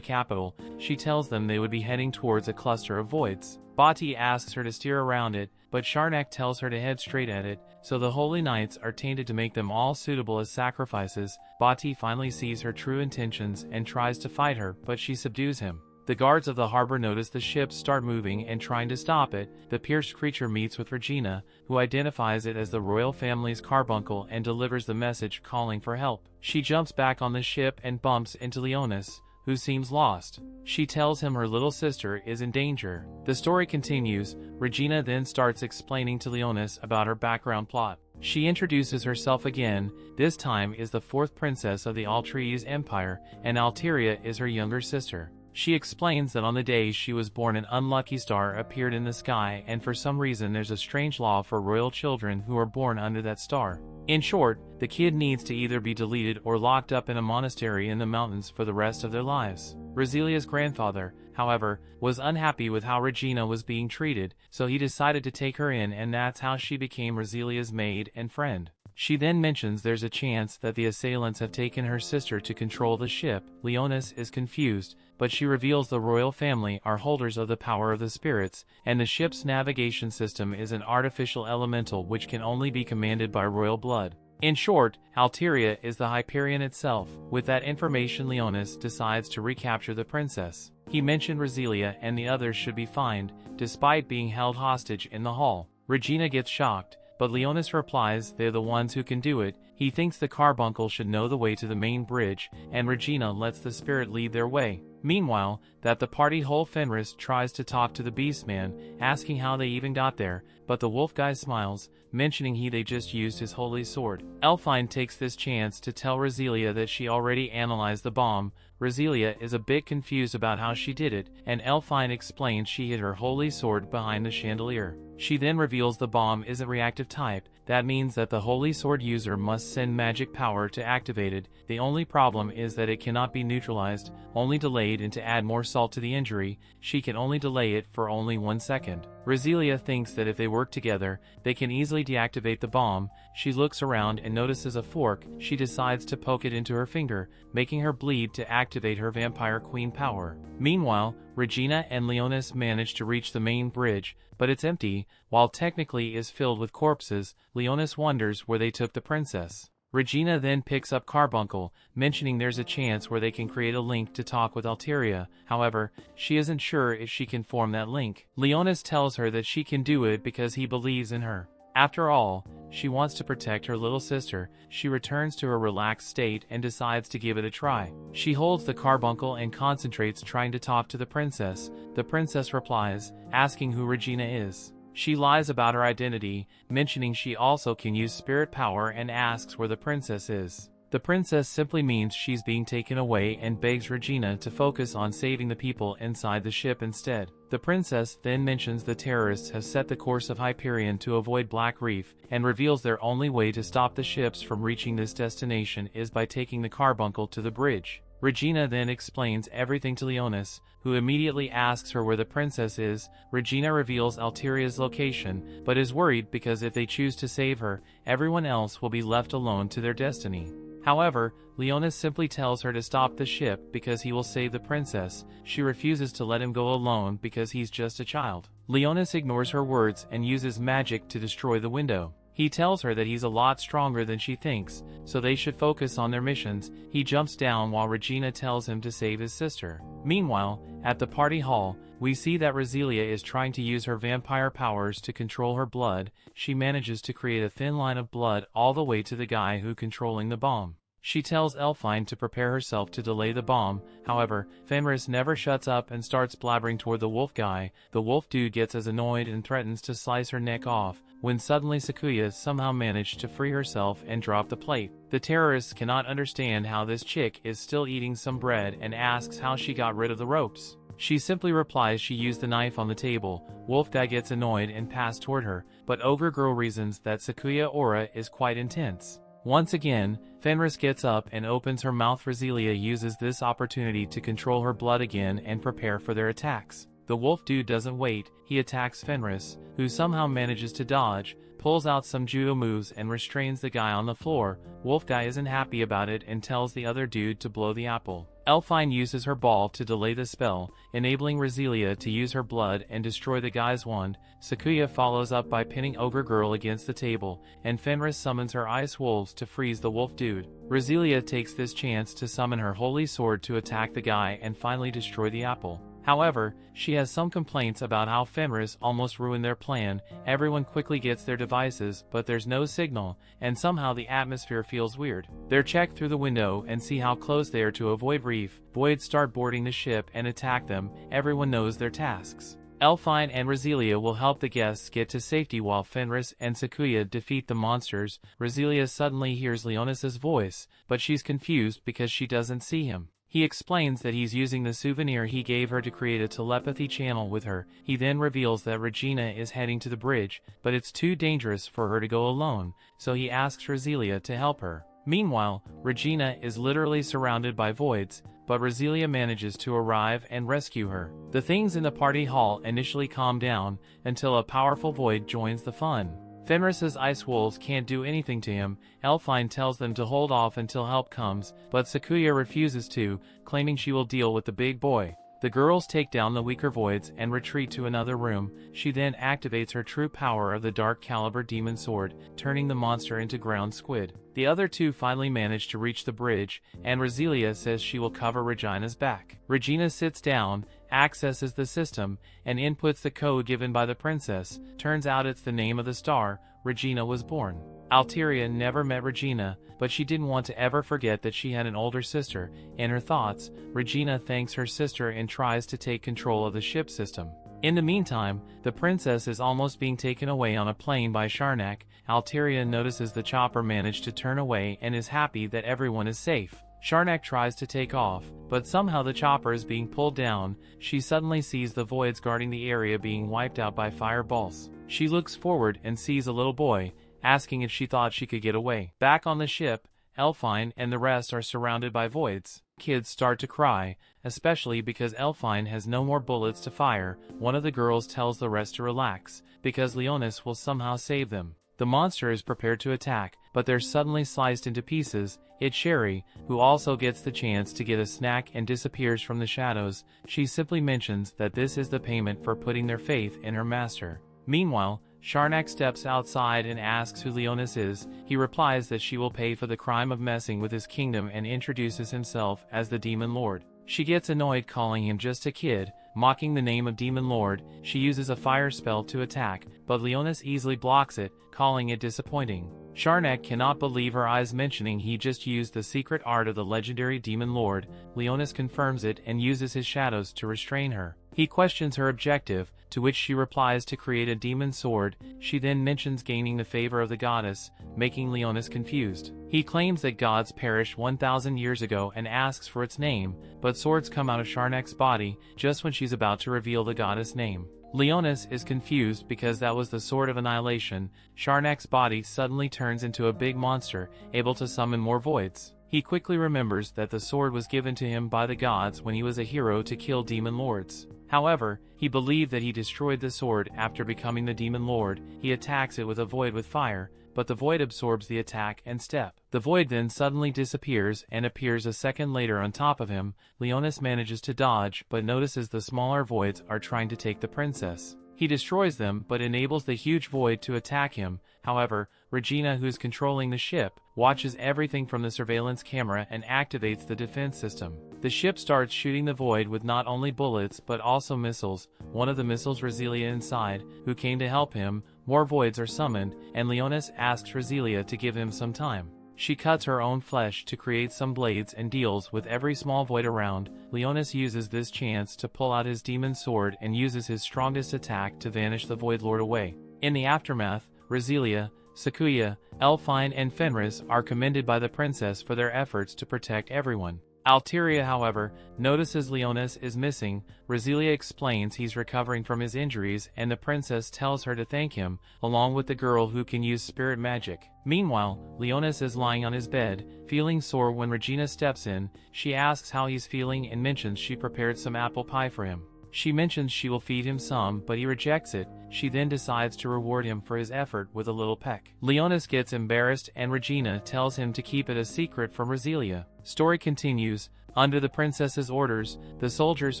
capital. She tells them they would be heading towards a cluster of voids. Bati asks her to steer around it, but Sharnak tells her to head straight at it, so the holy knights are tainted to make them all suitable as sacrifices. Bati finally sees her true intentions and tries to fight her, but she subdues him. The guards of the harbor notice the ship start moving and trying to stop it. The pierced creature meets with Regina, who identifies it as the royal family's carbuncle and delivers the message calling for help. She jumps back on the ship and bumps into Leonis, who seems lost. She tells him her little sister is in danger. The story continues. Regina then starts explaining to Leonis about her background plot. She introduces herself again, this time is the 4th princess of the Altreis Empire, and Alteria is her younger sister. She explains that on the day she was born an unlucky star appeared in the sky, and for some reason there's a strange law for royal children who are born under that star. In short, the kid needs to either be deleted or locked up in a monastery in the mountains for the rest of their lives. Rosilia's grandfather, however, was unhappy with how Regina was being treated, so he decided to take her in, and that's how she became Rosilia's maid and friend. She then mentions there's a chance that the assailants have taken her sister to control the ship. Leonis is confused, but she reveals the royal family are holders of the power of the spirits, and the ship's navigation system is an artificial elemental which can only be commanded by royal blood. In short, Alteria is the Hyperion itself. With that information, Leonis decides to recapture the princess. He mentioned Rosilia and the others should be fined, despite being held hostage in the hall. Regina gets shocked, but Leonis replies they're the ones who can do it. He thinks the carbuncle should know the way to the main bridge, and Regina lets the spirit lead their way. Meanwhile, that the party whole Fenris tries to talk to the Beastman, asking how they even got there, but the wolf guy smiles, mentioning they just used his holy sword. Elfine takes this chance to tell Rosilia that she already analyzed the bomb. Rosilia is a bit confused about how she did it, and Elfine explains she hid her holy sword behind the chandelier. She then reveals the bomb isn't reactive type. That means that the holy sword user must send magic power to activate it. The only problem is that it cannot be neutralized, only delayed, and to add more salt to the injury, she can only delay it for only 1 second. Rosilia thinks that if they work together, they can easily deactivate the bomb. She looks around and notices a fork. She decides to poke it into her finger, making her bleed to activate her vampire queen power. Meanwhile, Regina and Leonis manage to reach the main bridge, but it's empty. While technically is filled with corpses, Leonis wonders where they took the princess. Regina then picks up Carbuncle, mentioning there's a chance where they can create a link to talk with Alteria. However, she isn't sure if she can form that link. Leonis tells her that she can do it because he believes in her. After all, she wants to protect her little sister. She returns to her relaxed state and decides to give it a try. She holds the carbuncle and concentrates trying to talk to the princess. The princess replies, asking who Regina is. She lies about her identity, mentioning she also can use spirit power, and asks where the princess is. The princess simply means she's being taken away and begs Regina to focus on saving the people inside the ship instead. The princess then mentions the terrorists have set the course of Hyperion to avoid Black Reef, and reveals their only way to stop the ships from reaching this destination is by taking the carbuncle to the bridge. Regina then explains everything to Leonis, who immediately asks her where the princess is. Regina reveals Alteria's location, but is worried because if they choose to save her, everyone else will be left alone to their destiny. However, Leonis simply tells her to stop the ship because he will save the princess. She refuses to let him go alone because he's just a child. Leonis ignores her words and uses magic to destroy the window. He tells her that he's a lot stronger than she thinks, so they should focus on their missions. He jumps down while Regina tells him to save his sister. Meanwhile, at the party hall, we see that Rosilia is trying to use her vampire powers to control her blood. She manages to create a thin line of blood all the way to the guy who's controlling the bomb. She tells Elfine to prepare herself to delay the bomb. However, Fenris never shuts up and starts blabbering toward the wolf guy. The wolf dude gets as annoyed and threatens to slice her neck off, when suddenly Sakuya somehow managed to free herself and drop the plate. The terrorists cannot understand how this chick is still eating some bread and asks how she got rid of the ropes. She simply replies she used the knife on the table. Wolf guy gets annoyed and passes toward her, but Ogre Girl reasons that Sakuya aura is quite intense. Once again, Fenris gets up and opens her mouth. Rosilia uses this opportunity to control her blood again and prepare for their attacks. The wolf dude doesn't wait, he attacks Fenris, who somehow manages to dodge, pulls out some judo moves and restrains the guy on the floor. Wolf guy isn't happy about it and tells the other dude to blow the apple. Elfine uses her ball to delay the spell, enabling Rosilia to use her blood and destroy the guy's wand. Sakuya follows up by pinning Ogre Girl against the table, and Fenris summons her ice wolves to freeze the wolf dude. Rosilia takes this chance to summon her holy sword to attack the guy and finally destroy the apple. However, she has some complaints about how Fenris almost ruined their plan. Everyone quickly gets their devices, but there's no signal, and somehow the atmosphere feels weird. They're checked through the window and see how close they are to a void reef. Voids start boarding the ship and attack them. Everyone knows their tasks. Elfine and Roselia will help the guests get to safety while Fenris and Sakuya defeat the monsters. Roselia suddenly hears Leonis's voice, but she's confused because she doesn't see him. He explains that he's using the souvenir he gave her to create a telepathy channel with her. He then reveals that Regina is heading to the bridge, but it's too dangerous for her to go alone, so he asks Roselia to help her. Meanwhile, Regina is literally surrounded by voids, but Roselia manages to arrive and rescue her. The things in the party hall initially calm down until a powerful void joins the fun. Fenris's ice wolves can't do anything to him. Elfine tells them to hold off until help comes, but Sakuya refuses to, claiming she will deal with the big boy. The girls take down the weaker voids and retreat to another room. She then activates her true power of the Dark Caliber Demon Sword, turning the monster into ground squid. The other two finally manage to reach the bridge, and Roselia says she will cover Regina's back. Regina sits down, accesses the system, and inputs the code given by the princess. Turns out it's the name of the star Regina was born. Alteria never met Regina, but she didn't want to ever forget that she had an older sister. In her thoughts, Regina thanks her sister and tries to take control of the ship system. In the meantime, the princess is almost being taken away on a plane by Sharnak. Alteria notices the chopper managed to turn away and is happy that everyone is safe. Sharnak tries to take off, but somehow the chopper is being pulled down. She suddenly sees the voids guarding the area being wiped out by fireballs. She looks forward and sees a little boy, asking if she thought she could get away. Back on the ship, Elfine and the rest are surrounded by voids. Kids start to cry, especially because Elfine has no more bullets to fire. One of the girls tells the rest to relax, because Leonis will somehow save them. The monster is prepared to attack, but they're suddenly sliced into pieces. It's Sherry, who also gets the chance to get a snack and disappears from the shadows. She simply mentions that this is the payment for putting their faith in her master. Meanwhile, Sharnak steps outside and asks who Leonis is. He replies that she will pay for the crime of messing with his kingdom and introduces himself as the Demon Lord. She gets annoyed calling him just a kid, mocking the name of Demon Lord. She uses a fire spell to attack, but Leonis easily blocks it, calling it disappointing. Sharnak cannot believe her eyes, mentioning he just used the secret art of the legendary Demon Lord. Leonis confirms it and uses his shadows to restrain her. He questions her objective, to which she replies to create a demon sword. She then mentions gaining the favor of the goddess, making Leonis confused. He claims that gods perished 1,000 years ago and asks for its name, but swords come out of Sharnak's body just when she's about to reveal the goddess' name. Leonis is confused because that was the Sword of Annihilation. Sharnak's body suddenly turns into a big monster, able to summon more voids. He quickly remembers that the sword was given to him by the gods when he was a hero to kill demon lords. However, he believed that he destroyed the sword after becoming the Demon Lord. He attacks it with a void with fire, but the void absorbs the attack and step. The void then suddenly disappears and appears a second later on top of him. Leonis manages to dodge, but notices the smaller voids are trying to take the princess. He destroys them, but enables the huge void to attack him. However, Regina, who's controlling the ship, watches everything from the surveillance camera and activates the defense system. The ship starts shooting the void with not only bullets but also missiles. One of the missiles Roselia inside, who came to help him. More voids are summoned, and Leonis asks Roselia to give him some time. She cuts her own flesh to create some blades and deals with every small void around. Leonis uses this chance to pull out his demon sword and uses his strongest attack to vanish the Void Lord away. In the aftermath, Roselia, Sakuya, Elfine and Fenris are commended by the princess for their efforts to protect everyone. Alteria, however, notices Leonis is missing. Roselia explains he's recovering from his injuries, and the princess tells her to thank him, along with the girl who can use spirit magic. Meanwhile, Leonis is lying on his bed, feeling sore when Regina steps in. She asks how he's feeling and mentions she prepared some apple pie for him. She mentions she will feed him some, but he rejects it. She then decides to reward him for his effort with a little peck. Leonis gets embarrassed and Regina tells him to keep it a secret from Roselia. Story continues. Under the princess's orders, the soldiers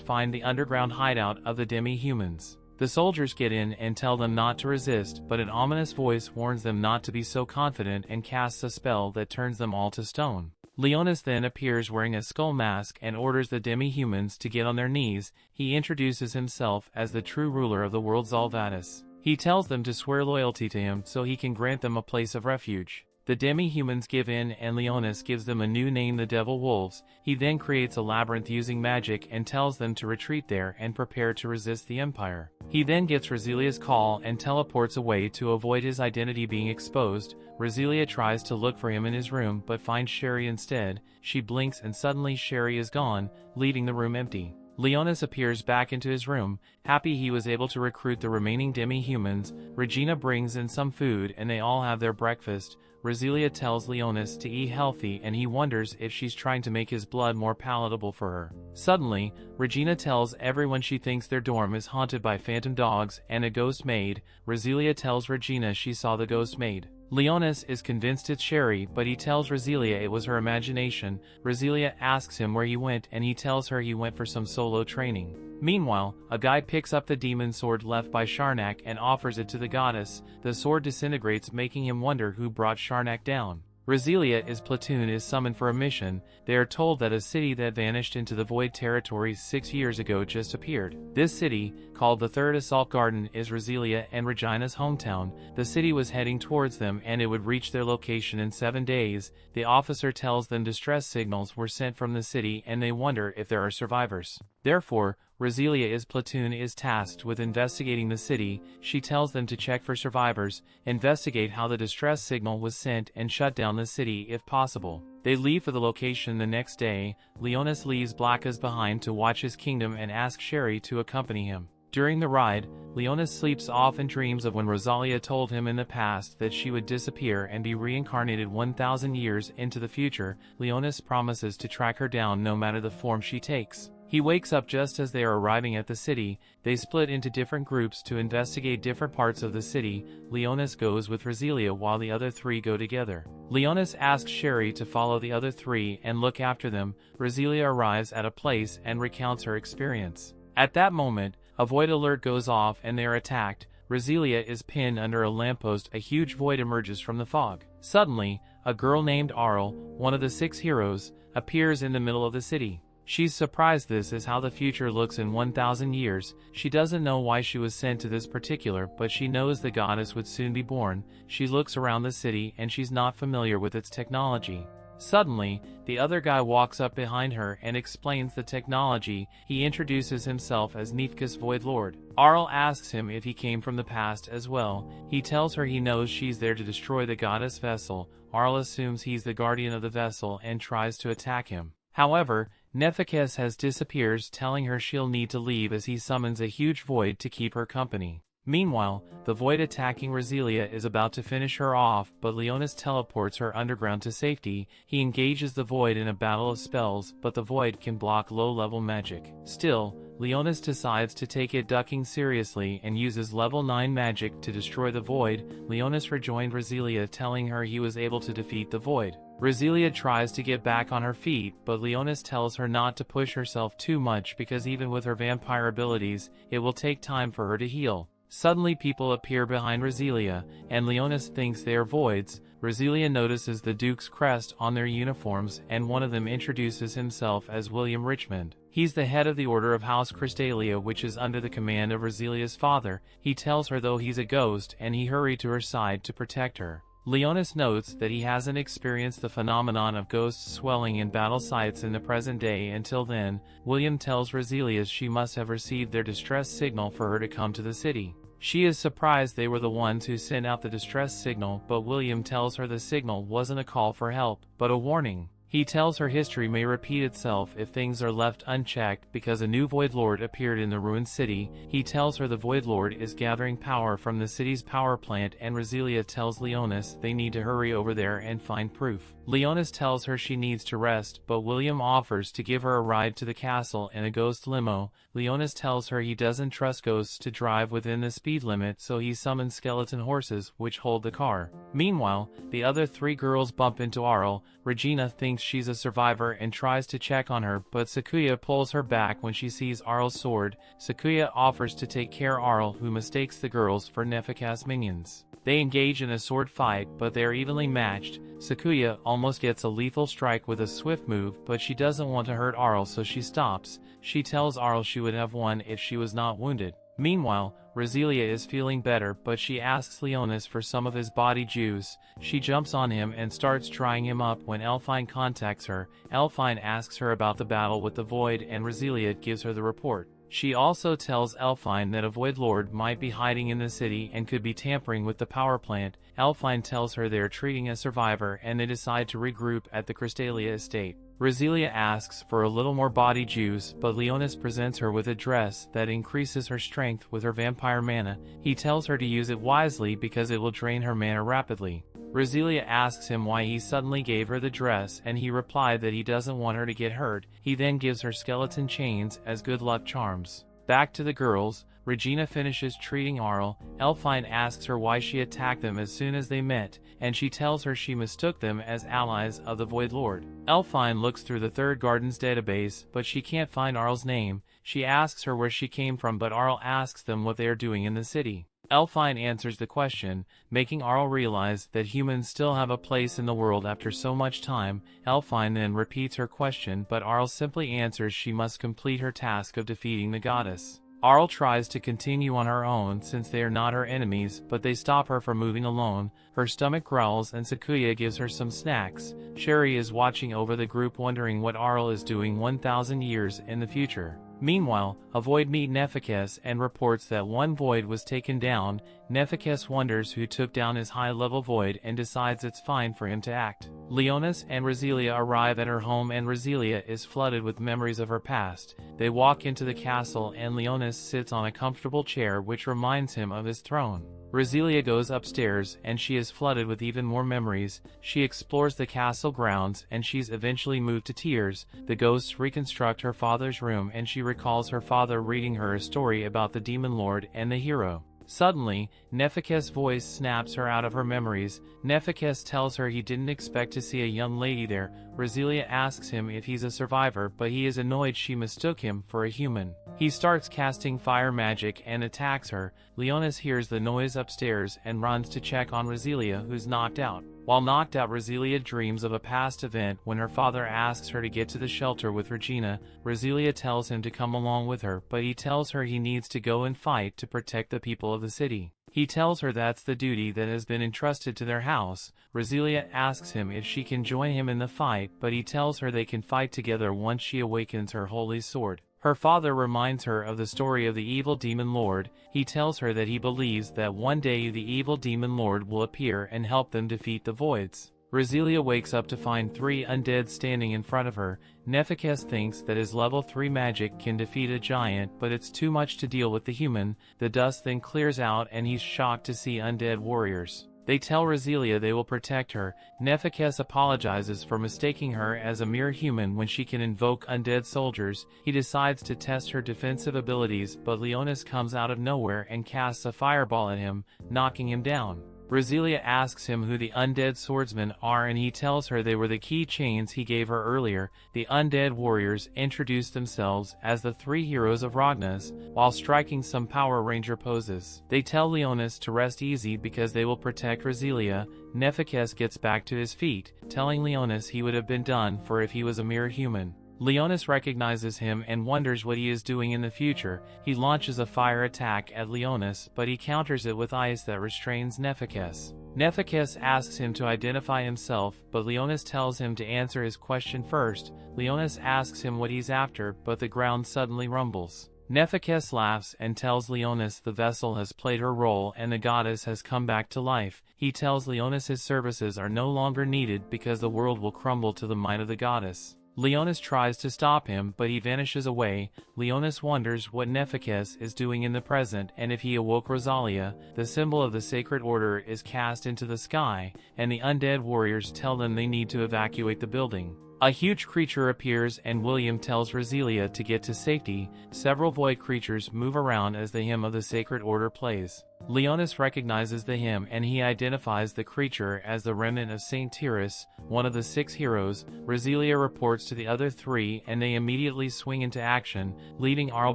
find the underground hideout of the demi-humans. The soldiers get in and tell them not to resist, but an ominous voice warns them not to be so confident and casts a spell that turns them all to stone. Leonis then appears wearing a skull mask and orders the demi-humans to get on their knees. He introduces himself as the true ruler of the world Zalvatis. He tells them to swear loyalty to him so he can grant them a place of refuge. The demi-humans give in and Leonis gives them a new name, the Devil Wolves. He then creates a labyrinth using magic and tells them to retreat there and prepare to resist the Empire. He then gets Rosilia's call and teleports away to avoid his identity being exposed. Rosilia tries to look for him in his room but finds Sherry instead. She blinks and suddenly Sherry is gone, leaving the room empty. Leonis appears back into his room, happy he was able to recruit the remaining demi-humans. Regina brings in some food and they all have their breakfast. Rosilia tells Leonis to eat healthy and he wonders if she's trying to make his blood more palatable for her. Suddenly, Regina tells everyone she thinks their dorm is haunted by phantom dogs and a ghost maid. Rosilia tells Regina she saw the ghost maid. Leonis is convinced it's Sherry, but he tells Rosilia it was her imagination. Rosilia asks him where he went and he tells her he went for some solo training. Meanwhile, a guy picks up the demon sword left by Sharnak and offers it to the goddess. The sword disintegrates, making him wonder who brought Sharnak down. Rosilia's platoon is summoned for a mission. They are told that a city that vanished into the Void territories 6 years ago just appeared. This city, called the Third Assault Garden, is Rosilia and Regina's hometown. The city was heading towards them and it would reach their location in 7 days. The officer tells them distress signals were sent from the city and they wonder if there are survivors. Therefore, Rosilia's platoon is tasked with investigating the city. She tells them to check for survivors, investigate how the distress signal was sent, and shut down the city if possible. They leave for the location the next day. Leonis leaves Blackas behind to watch his kingdom and asks Sherry to accompany him. During the ride, Leonis sleeps off and dreams of when Rosalia told him in the past that she would disappear and be reincarnated 1,000 years into the future. Leonis promises to track her down no matter the form she takes. He wakes up just as they are arriving at the city. They split into different groups to investigate different parts of the city. Leonis goes with Rosilia while the other three go together. Leonis asks Sherry to follow the other three and look after them. Rosilia arrives at a place and recounts her experience. At that moment, a void alert goes off and they are attacked. Rosilia is pinned under a lamppost. A huge void emerges from the fog. Suddenly, a girl named Arl, one of the 6 heroes, appears in the middle of the city. She's surprised. This is how the future looks in 1,000 years. She doesn't know why she was sent to this particular, but she knows the goddess would soon be born. She looks around the city and she's not familiar with its technology. Suddenly, the other guy walks up behind her and explains the technology. He introduces himself as Nefkas Void Lord. Arl asks him if he came from the past as well. He tells her he knows she's there to destroy the goddess vessel. Arl assumes he's the guardian of the vessel and tries to attack him. However, Nefkas has disappears, telling her she'll need to leave as he summons a huge void to keep her company. Meanwhile, the void attacking Rosilia is about to finish her off, but Leonis teleports her underground to safety. He engages the void in a battle of spells, but the void can block low-level magic. Still, Leonis decides to take it ducking seriously and uses level 9 magic to destroy the void. Leonis rejoined Rosilia, telling her he was able to defeat the void. Rosilia tries to get back on her feet, but Leonis tells her not to push herself too much because even with her vampire abilities, it will take time for her to heal. Suddenly people appear behind Rosilia, and Leonis thinks they are voids. Rosilia notices the Duke's crest on their uniforms, and one of them introduces himself as William Richmond. He's the head of the Order of House Crystalia, which is under the command of Rosilia's father. He tells her though he's a ghost, and he hurried to her side to protect her. Leonis notes that he hasn't experienced the phenomenon of ghosts swelling in battle sites in the present day until then. William tells Rosilia she must have received their distress signal for her to come to the city. She is surprised they were the ones who sent out the distress signal, but William tells her the signal wasn't a call for help, but a warning. He tells her history may repeat itself if things are left unchecked because a new Void Lord appeared in the ruined city. He tells her the Void Lord is gathering power from the city's power plant, and Rosilia tells Leonis they need to hurry over there and find proof. Leonis tells her she needs to rest, but William offers to give her a ride to the castle in a ghost limo. Leonis tells her he doesn't trust ghosts to drive within the speed limit, so he summons skeleton horses which hold the car. Meanwhile, the other 3 girls bump into Arl. Regina thinks thinks she's a survivor and tries to check on her, but Sakuya pulls her back when she sees Arl's sword. Sakuya offers to take care of Arl, who mistakes the girls for Nefika's minions. They engage in a sword fight, but they are evenly matched. Sakuya almost gets a lethal strike with a swift move, but she doesn't want to hurt Arl, so she stops. She tells Arl she would have won if she was not wounded. Meanwhile, Roselia is feeling better, but she asks Leonis for some of his body juice. She jumps on him and starts trying him up when Elfine contacts her. Elfine asks her about the battle with the Void, and Roselia gives her the report. She also tells Elfine that a Void Lord might be hiding in the city and could be tampering with the power plant. Elfine tells her they are treating a survivor, and they decide to regroup at the Crystalia estate. Roselia asks for a little more body juice, but Leonis presents her with a dress that increases her strength with her vampire mana. He tells her to use it wisely because it will drain her mana rapidly. Roselia asks him why he suddenly gave her the dress, and he replied that he doesn't want her to get hurt. He then gives her skeleton chains as good luck charms. Back to the girls. Regina finishes treating Arl. Elfine asks her why she attacked them as soon as they met, and she tells her she mistook them as allies of the Void Lord. Elfine looks through the Third Garden's database, but she can't find Arl's name. She asks her where she came from, but Arl asks them what they are doing in the city. Elfine answers the question, making Arl realize that humans still have a place in the world after so much time. Elfine then repeats her question, but Arl simply answers she must complete her task of defeating the goddess. Arl tries to continue on her own since they are not her enemies, but they stop her from moving alone. Her stomach growls and Sakuya gives her some snacks. Sherry is watching over the group, wondering what Arl is doing 1,000 years in the future. Meanwhile, a Void meets Nefika's and reports that one Void was taken down. Nefika's wonders who took down his high-level Void and decides it's fine for him to act. Leonis and Roselia arrive at her home, and Roselia is flooded with memories of her past. They walk into the castle and Leonis sits on a comfortable chair which reminds him of his throne. Roselia goes upstairs and she is flooded with even more memories. She explores the castle grounds and she's eventually moved to tears. The ghosts reconstruct her father's room and she recalls her father reading her a story about the demon lord and the hero. Suddenly, Nefika's voice snaps her out of her memories. Nefika tells her he didn't expect to see a young lady there. Roselia asks him if he's a survivor, but he is annoyed she mistook him for a human. He starts casting fire magic and attacks her. Leonis hears the noise upstairs and runs to check on Roselia, who's knocked out. While knocked out, Roselia dreams of a past event when her father asks her to get to the shelter with Regina. Roselia tells him to come along with her, but he tells her he needs to go and fight to protect the people of the city. He tells her that's the duty that has been entrusted to their house. Roselia asks him if she can join him in the fight, but he tells her they can fight together once she awakens her holy sword. Her father reminds her of the story of the evil demon lord. He tells her that he believes that one day the evil demon lord will appear and help them defeat the voids. Roselia wakes up to find 3 undead standing in front of her. Nefika thinks that his level 3 magic can defeat a giant, but it's too much to deal with the human. The dust then clears out and he's shocked to see undead warriors. They tell Roselia they will protect her. Nefika apologizes for mistaking her as a mere human when she can invoke undead soldiers. He decides to test her defensive abilities, but Leonis comes out of nowhere and casts a fireball at him, knocking him down. Roselia asks him who the undead swordsmen are, and he tells her they were the key chains he gave her earlier. The undead warriors introduce themselves as the 3 heroes of Ragnas, while striking some Power Ranger poses. They tell Leonis to rest easy because they will protect Roselia. Nefika gets back to his feet, telling Leonis he would have been done for if he was a mere human. Leonis recognizes him and wonders what he is doing in the future. He launches a fire attack at Leonis, but he counters it with ice that restrains Nefika. Nefika asks him to identify himself, but Leonis tells him to answer his question first. Leonis asks him what he's after, but the ground suddenly rumbles. Nefika laughs and tells Leonis the vessel has played her role and the goddess has come back to life. He tells Leonis his services are no longer needed because the world will crumble to the might of the goddess. Leonis tries to stop him, but he vanishes away. Leonis wonders what Nefika is doing in the present, and if he awoke Rosalia. The symbol of the Sacred Order is cast into the sky, and the undead warriors tell them they need to evacuate the building. A huge creature appears and William tells Roselia to get to safety. Several void creatures move around as the hymn of the Sacred Order plays. Leonis recognizes the hymn and he identifies the creature as the remnant of Saint Tyrus, one of the 6 heroes. Roselia reports to the other 3 and they immediately swing into action, leaving Arl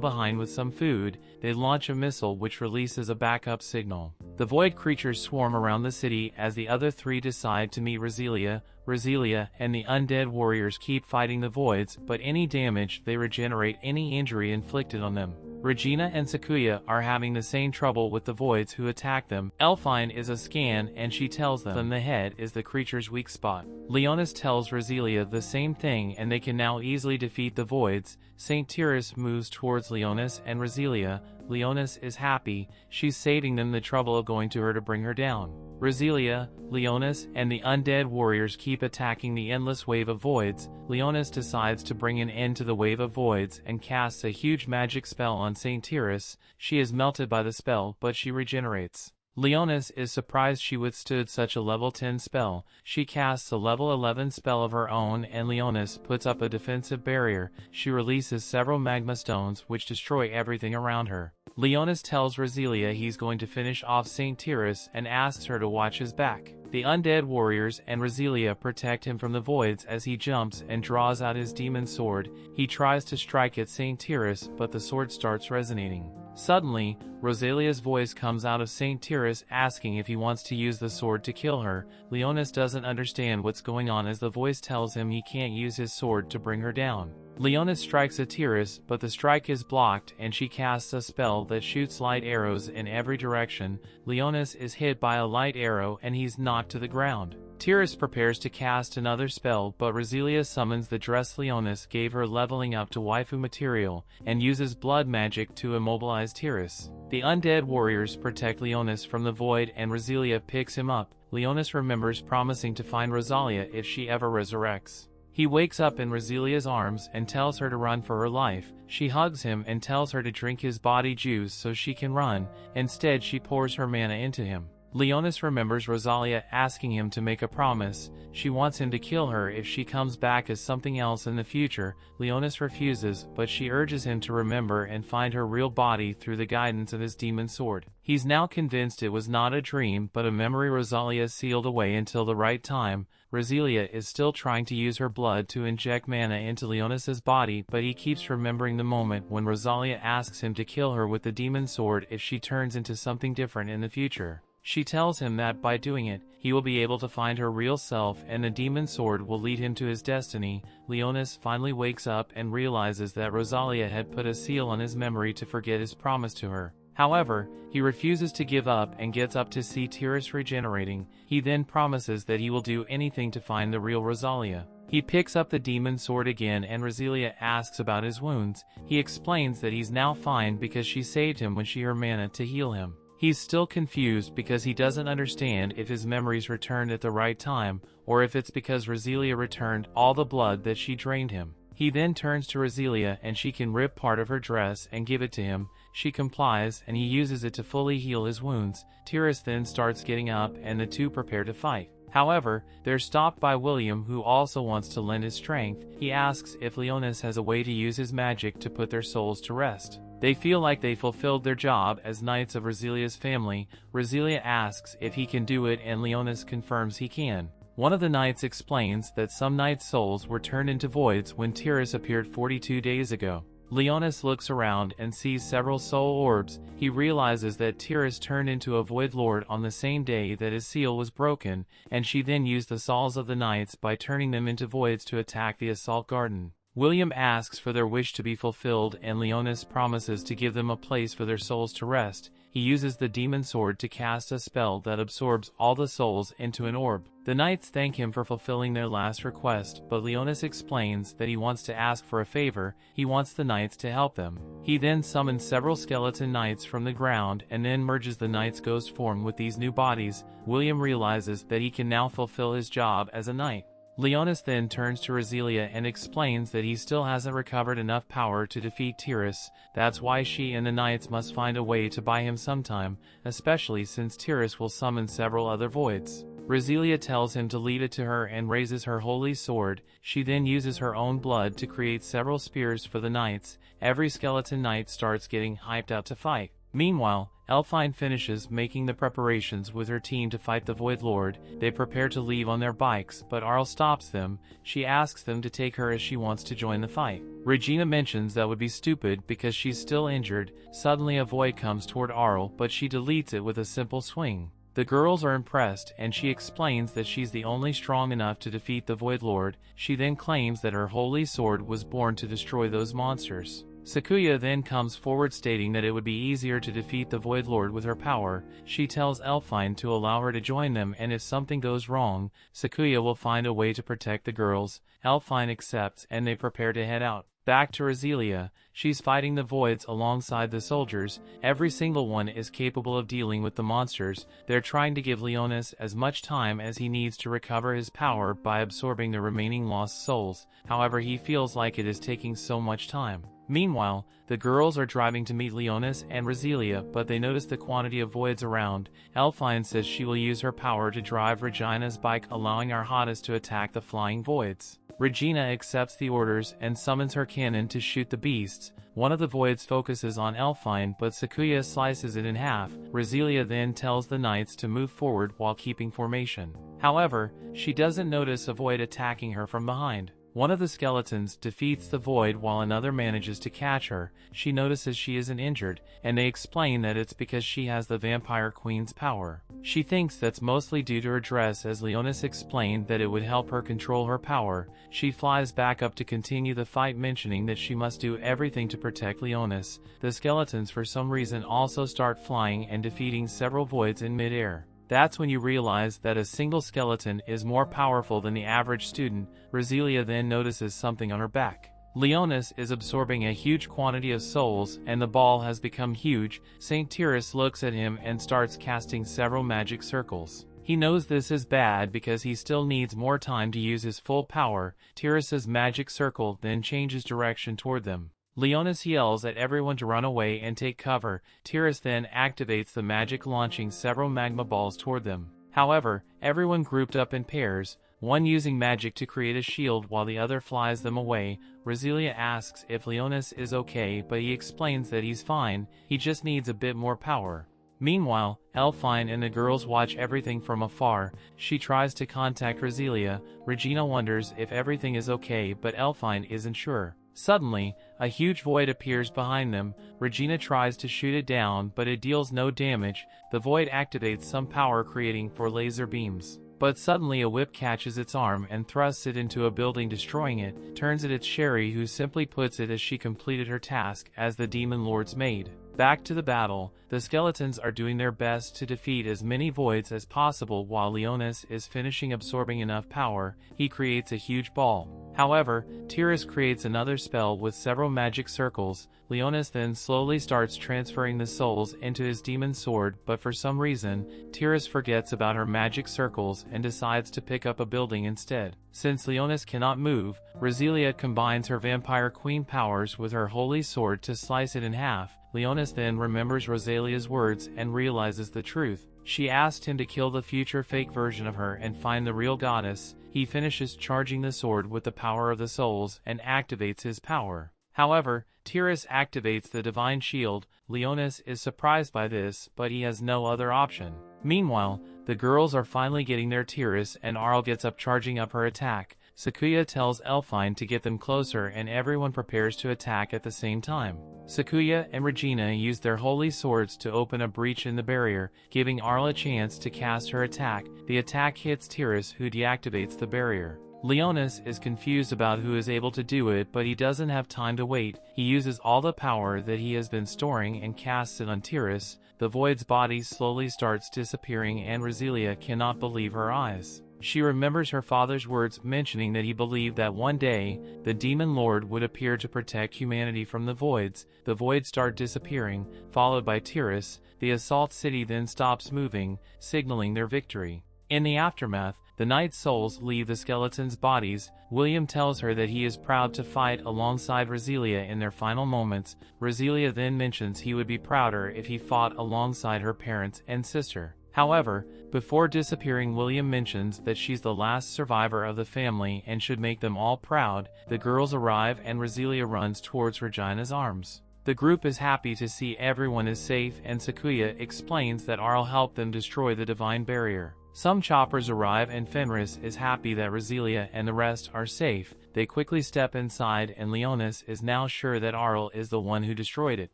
behind with some food. They launch a missile which releases a backup signal. The void creatures swarm around the city as the other 3 decide to meet Roselia. Roselia and the undead warriors keep fighting the voids, but any damage they regenerate any injury inflicted on them. Regina and Sakuya are having the same trouble with the voids who attack them. Elfine is a scan and she tells them the head is the creature's weak spot. Leonis tells Roselia the same thing and they can now easily defeat the voids. Saint Tyrus moves towards Leonis and Roselia. Leonis is happy, she's saving them the trouble of going to her to bring her down. Roselia, Leonis, and the undead warriors keep attacking the endless wave of voids. Leonis decides to bring an end to the wave of voids and casts a huge magic spell on Saint Tyrus. She is melted by the spell, but she regenerates. Leonis is surprised she withstood such a level 10 spell. She casts a level 11 spell of her own and Leonis puts up a defensive barrier. She releases several magma stones which destroy everything around her. Leonis tells Roselia he's going to finish off Saint Tyrus and asks her to watch his back. The undead warriors and Roselia protect him from the voids as he jumps and draws out his demon sword. He tries to strike at Saint Tyrus, but the sword starts resonating. Suddenly, Roselia's voice comes out of Saint Tyrus asking if he wants to use the sword to kill her. Leonis doesn't understand what's going on as the voice tells him he can't use his sword to bring her down. Leonis strikes at Tyrus, but the strike is blocked and she casts a spell that shoots light arrows in every direction. Leonis is hit by a light arrow and he's knocked to the ground. Tyrus prepares to cast another spell, but Roselia summons the dress Leonis gave her leveling up to waifu material, and uses blood magic to immobilize Tyrus. The undead warriors protect Leonis from the void and Roselia picks him up. Leonis remembers promising to find Rosalia if she ever resurrects. He wakes up in Roselia's arms and tells her to run for her life. She hugs him and tells her to drink his body juice so she can run. Instead, she pours her mana into him. Leonis remembers Rosalia asking him to make a promise. She wants him to kill her if she comes back as something else in the future. Leonis refuses, but she urges him to remember and find her real body through the guidance of his demon sword. He's now convinced it was not a dream but a memory Rosalia sealed away until the right time. Roselia is still trying to use her blood to inject mana into Leonis's body, but he keeps remembering the moment when Rosalia asks him to kill her with the demon sword if she turns into something different in the future. She tells him that by doing it, he will be able to find her real self and the demon sword will lead him to his destiny. Leonis finally wakes up and realizes that Rosalia had put a seal on his memory to forget his promise to her. However, he refuses to give up and gets up to see Tyrus regenerating. He then promises that he will do anything to find the real Rosalia. He picks up the demon sword again and Roselia asks about his wounds. He explains that he's now fine because she saved him when she her mana to heal him. He's still confused because he doesn't understand if his memories returned at the right time, or if it's because Roselia returned all the blood that she drained him. He then turns to Roselia and she can rip part of her dress and give it to him. She complies and he uses it to fully heal his wounds. Tyrus then starts getting up and the two prepare to fight. However, they're stopped by William, who also wants to lend his strength. He asks if Leonis has a way to use his magic to put their souls to rest. They feel like they fulfilled their job as knights of Roselia's family. Roselia asks if he can do it and Leonis confirms he can. One of the knights explains that some knights' souls were turned into voids when Tyrus appeared 42 days ago. Leonis looks around and sees several soul orbs. He realizes that Tyrus turned into a void lord on the same day that his seal was broken, and she then used the souls of the knights by turning them into voids to attack the assault garden. William asks for their wish to be fulfilled and Leonis promises to give them a place for their souls to rest. He uses the demon sword to cast a spell that absorbs all the souls into an orb. The knights thank him for fulfilling their last request, but Leonis explains that he wants to ask for a favor. He wants the knights to help them. He then summons several skeleton knights from the ground and then merges the knights' ghost form with these new bodies. William realizes that he can now fulfill his job as a knight. Leonis then turns to Roselia and explains that he still hasn't recovered enough power to defeat Tyrus. That's why she and the knights must find a way to buy him sometime, especially since Tyrus will summon several other voids. Roselia tells him to leave it to her and raises her holy sword. She then uses her own blood to create several spears for the knights. Every skeleton knight starts getting hyped up to fight. Meanwhile, Elfine finishes making the preparations with her team to fight the Void Lord. They prepare to leave on their bikes, but Arl stops them. She asks them to take her as she wants to join the fight. Regina mentions that would be stupid because she's still injured. Suddenly a void comes toward Arl, but she deletes it with a simple swing. The girls are impressed, and she explains that she's the only strong enough to defeat the Void Lord. She then claims that her holy sword was born to destroy those monsters. Sakuya then comes forward stating that it would be easier to defeat the Void Lord with her power. She tells Elfine to allow her to join them, and if something goes wrong, Sakuya will find a way to protect the girls. Elfine accepts, and they prepare to head out. Back to Roselia, she's fighting the voids alongside the soldiers. Every single one is capable of dealing with the monsters. They're trying to give Leonis as much time as he needs to recover his power by absorbing the remaining lost souls. However, he feels like it is taking so much time. Meanwhile, the girls are driving to meet Leonis and Roselia, but they notice the quantity of voids around. Elfine says she will use her power to drive Regina's bike, allowing Arhadas to attack the flying voids. Regina accepts the orders and summons her cannon to shoot the beasts. One of the voids focuses on Elfine, but Sakuya slices it in half. Roselia then tells the knights to move forward while keeping formation. However, she doesn't notice a void attacking her from behind. One of the skeletons defeats the void while another manages to catch her. She notices she isn't injured, and they explain that it's because she has the Vampire Queen's power. She thinks that's mostly due to her dress, as Leonis explained that it would help her control her power. She flies back up to continue the fight, mentioning that she must do everything to protect Leonis. The skeletons for some reason also start flying and defeating several voids in midair. That's when you realize that a single skeleton is more powerful than the average student. Roselia then notices something on her back. Leonis is absorbing a huge quantity of souls, and the ball has become huge. St. Tyrus looks at him and starts casting several magic circles. He knows this is bad because he still needs more time to use his full power. Tyrus's magic circle then changes direction toward them. Leonis yells at everyone to run away and take cover. Tyrus then activates the magic, launching several magma balls toward them. However, everyone grouped up in pairs, one using magic to create a shield while the other flies them away. Roselia asks if Leonis is okay, but he explains that he's fine, he just needs a bit more power. Meanwhile, Elfine and the girls watch everything from afar. She tries to contact Roselia. Regina wonders if everything is okay, but Elfine isn't sure. Suddenly, a huge void appears behind them. Regina tries to shoot it down, but it deals no damage. The void activates some power, creating 4 laser beams. But suddenly a whip catches its arm and thrusts it into a building, destroying it. Turns it, it's Sherry who simply puts it as she completed her task as the Demon Lord's maid. Back to the battle, the skeletons are doing their best to defeat as many voids as possible while Leonis is finishing absorbing enough power. He creates a huge ball. However, Tyrus creates another spell with several magic circles. Leonis then slowly starts transferring the souls into his demon sword, but for some reason, Tyrus forgets about her magic circles and decides to pick up a building instead. Since Leonis cannot move, Roselia combines her Vampire Queen powers with her holy sword to slice it in half. Leonis then remembers Roselia's words and realizes the truth. She asked him to kill the future fake version of her and find the real goddess. He finishes charging the sword with the power of the souls and activates his power. However, Tyrus activates the divine shield. Leonis is surprised by this, but he has no other option. Meanwhile, the girls are finally getting their Tyrus, and Arl gets up, charging up her attack. Sakuya tells Elfine to get them closer, and everyone prepares to attack at the same time. Sakuya and Regina use their holy swords to open a breach in the barrier, giving Arl a chance to cast her attack. The attack hits Tyrus, who deactivates the barrier. Leonis is confused about who is able to do it, but he doesn't have time to wait. He uses all the power that he has been storing and casts it on Tyrus. The void's body slowly starts disappearing, and Roselia cannot believe her eyes. She remembers her father's words, mentioning that he believed that one day, the Demon Lord would appear to protect humanity from the voids. The voids start disappearing, followed by Tyrus. The assault city then stops moving, signaling their victory. In the aftermath, the Night Souls leave the skeletons' bodies. William tells her that he is proud to fight alongside Roselia in their final moments. Roselia then mentions he would be prouder if he fought alongside her parents and sister. However, before disappearing, William mentions that she's the last survivor of the family and should make them all proud. The girls arrive and Roselia runs towards Regina's arms. The group is happy to see everyone is safe, and Sakuya explains that Arl helped them destroy the divine barrier. Some choppers arrive and Fenris is happy that Roselia and the rest are safe. They quickly step inside and Leonis is now sure that Arl is the one who destroyed it.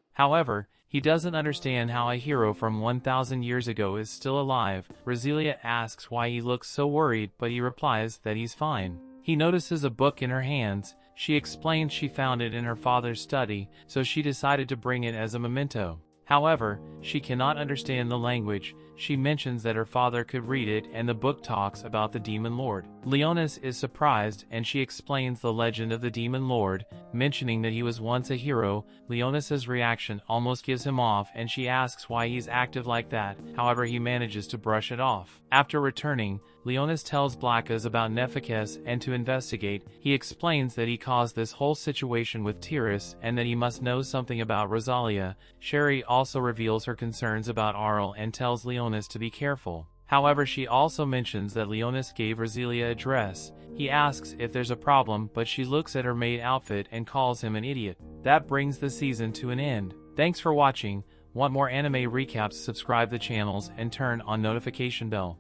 However, he doesn't understand how a hero from 1,000 years ago is still alive. Roselia asks why he looks so worried, but he replies that he's fine. He notices a book in her hands. She explains she found it in her father's study, so she decided to bring it as a memento. However, she cannot understand the language. She mentions that her father could read it, and the book talks about the Demon Lord. Leonis is surprised, and she explains the legend of the Demon Lord, mentioning that he was once a hero. Leonis's reaction almost gives him off, and she asks why he's active like that. However, he manages to brush it off. After returning, Leonis tells Blackas about Nephekes and to investigate. He explains that he caused this whole situation with Tiras and that he must know something about Rosalia. Sherry also reveals her concerns about Arl and tells Leonis to be careful. However, she also mentions that Leonis gave Roselia a dress. He asks if there's a problem, but she looks at her maid outfit and calls him an idiot. That brings the season to an end. Thanks for watching. Want more anime recaps? Subscribe the channels and turn on notification bell.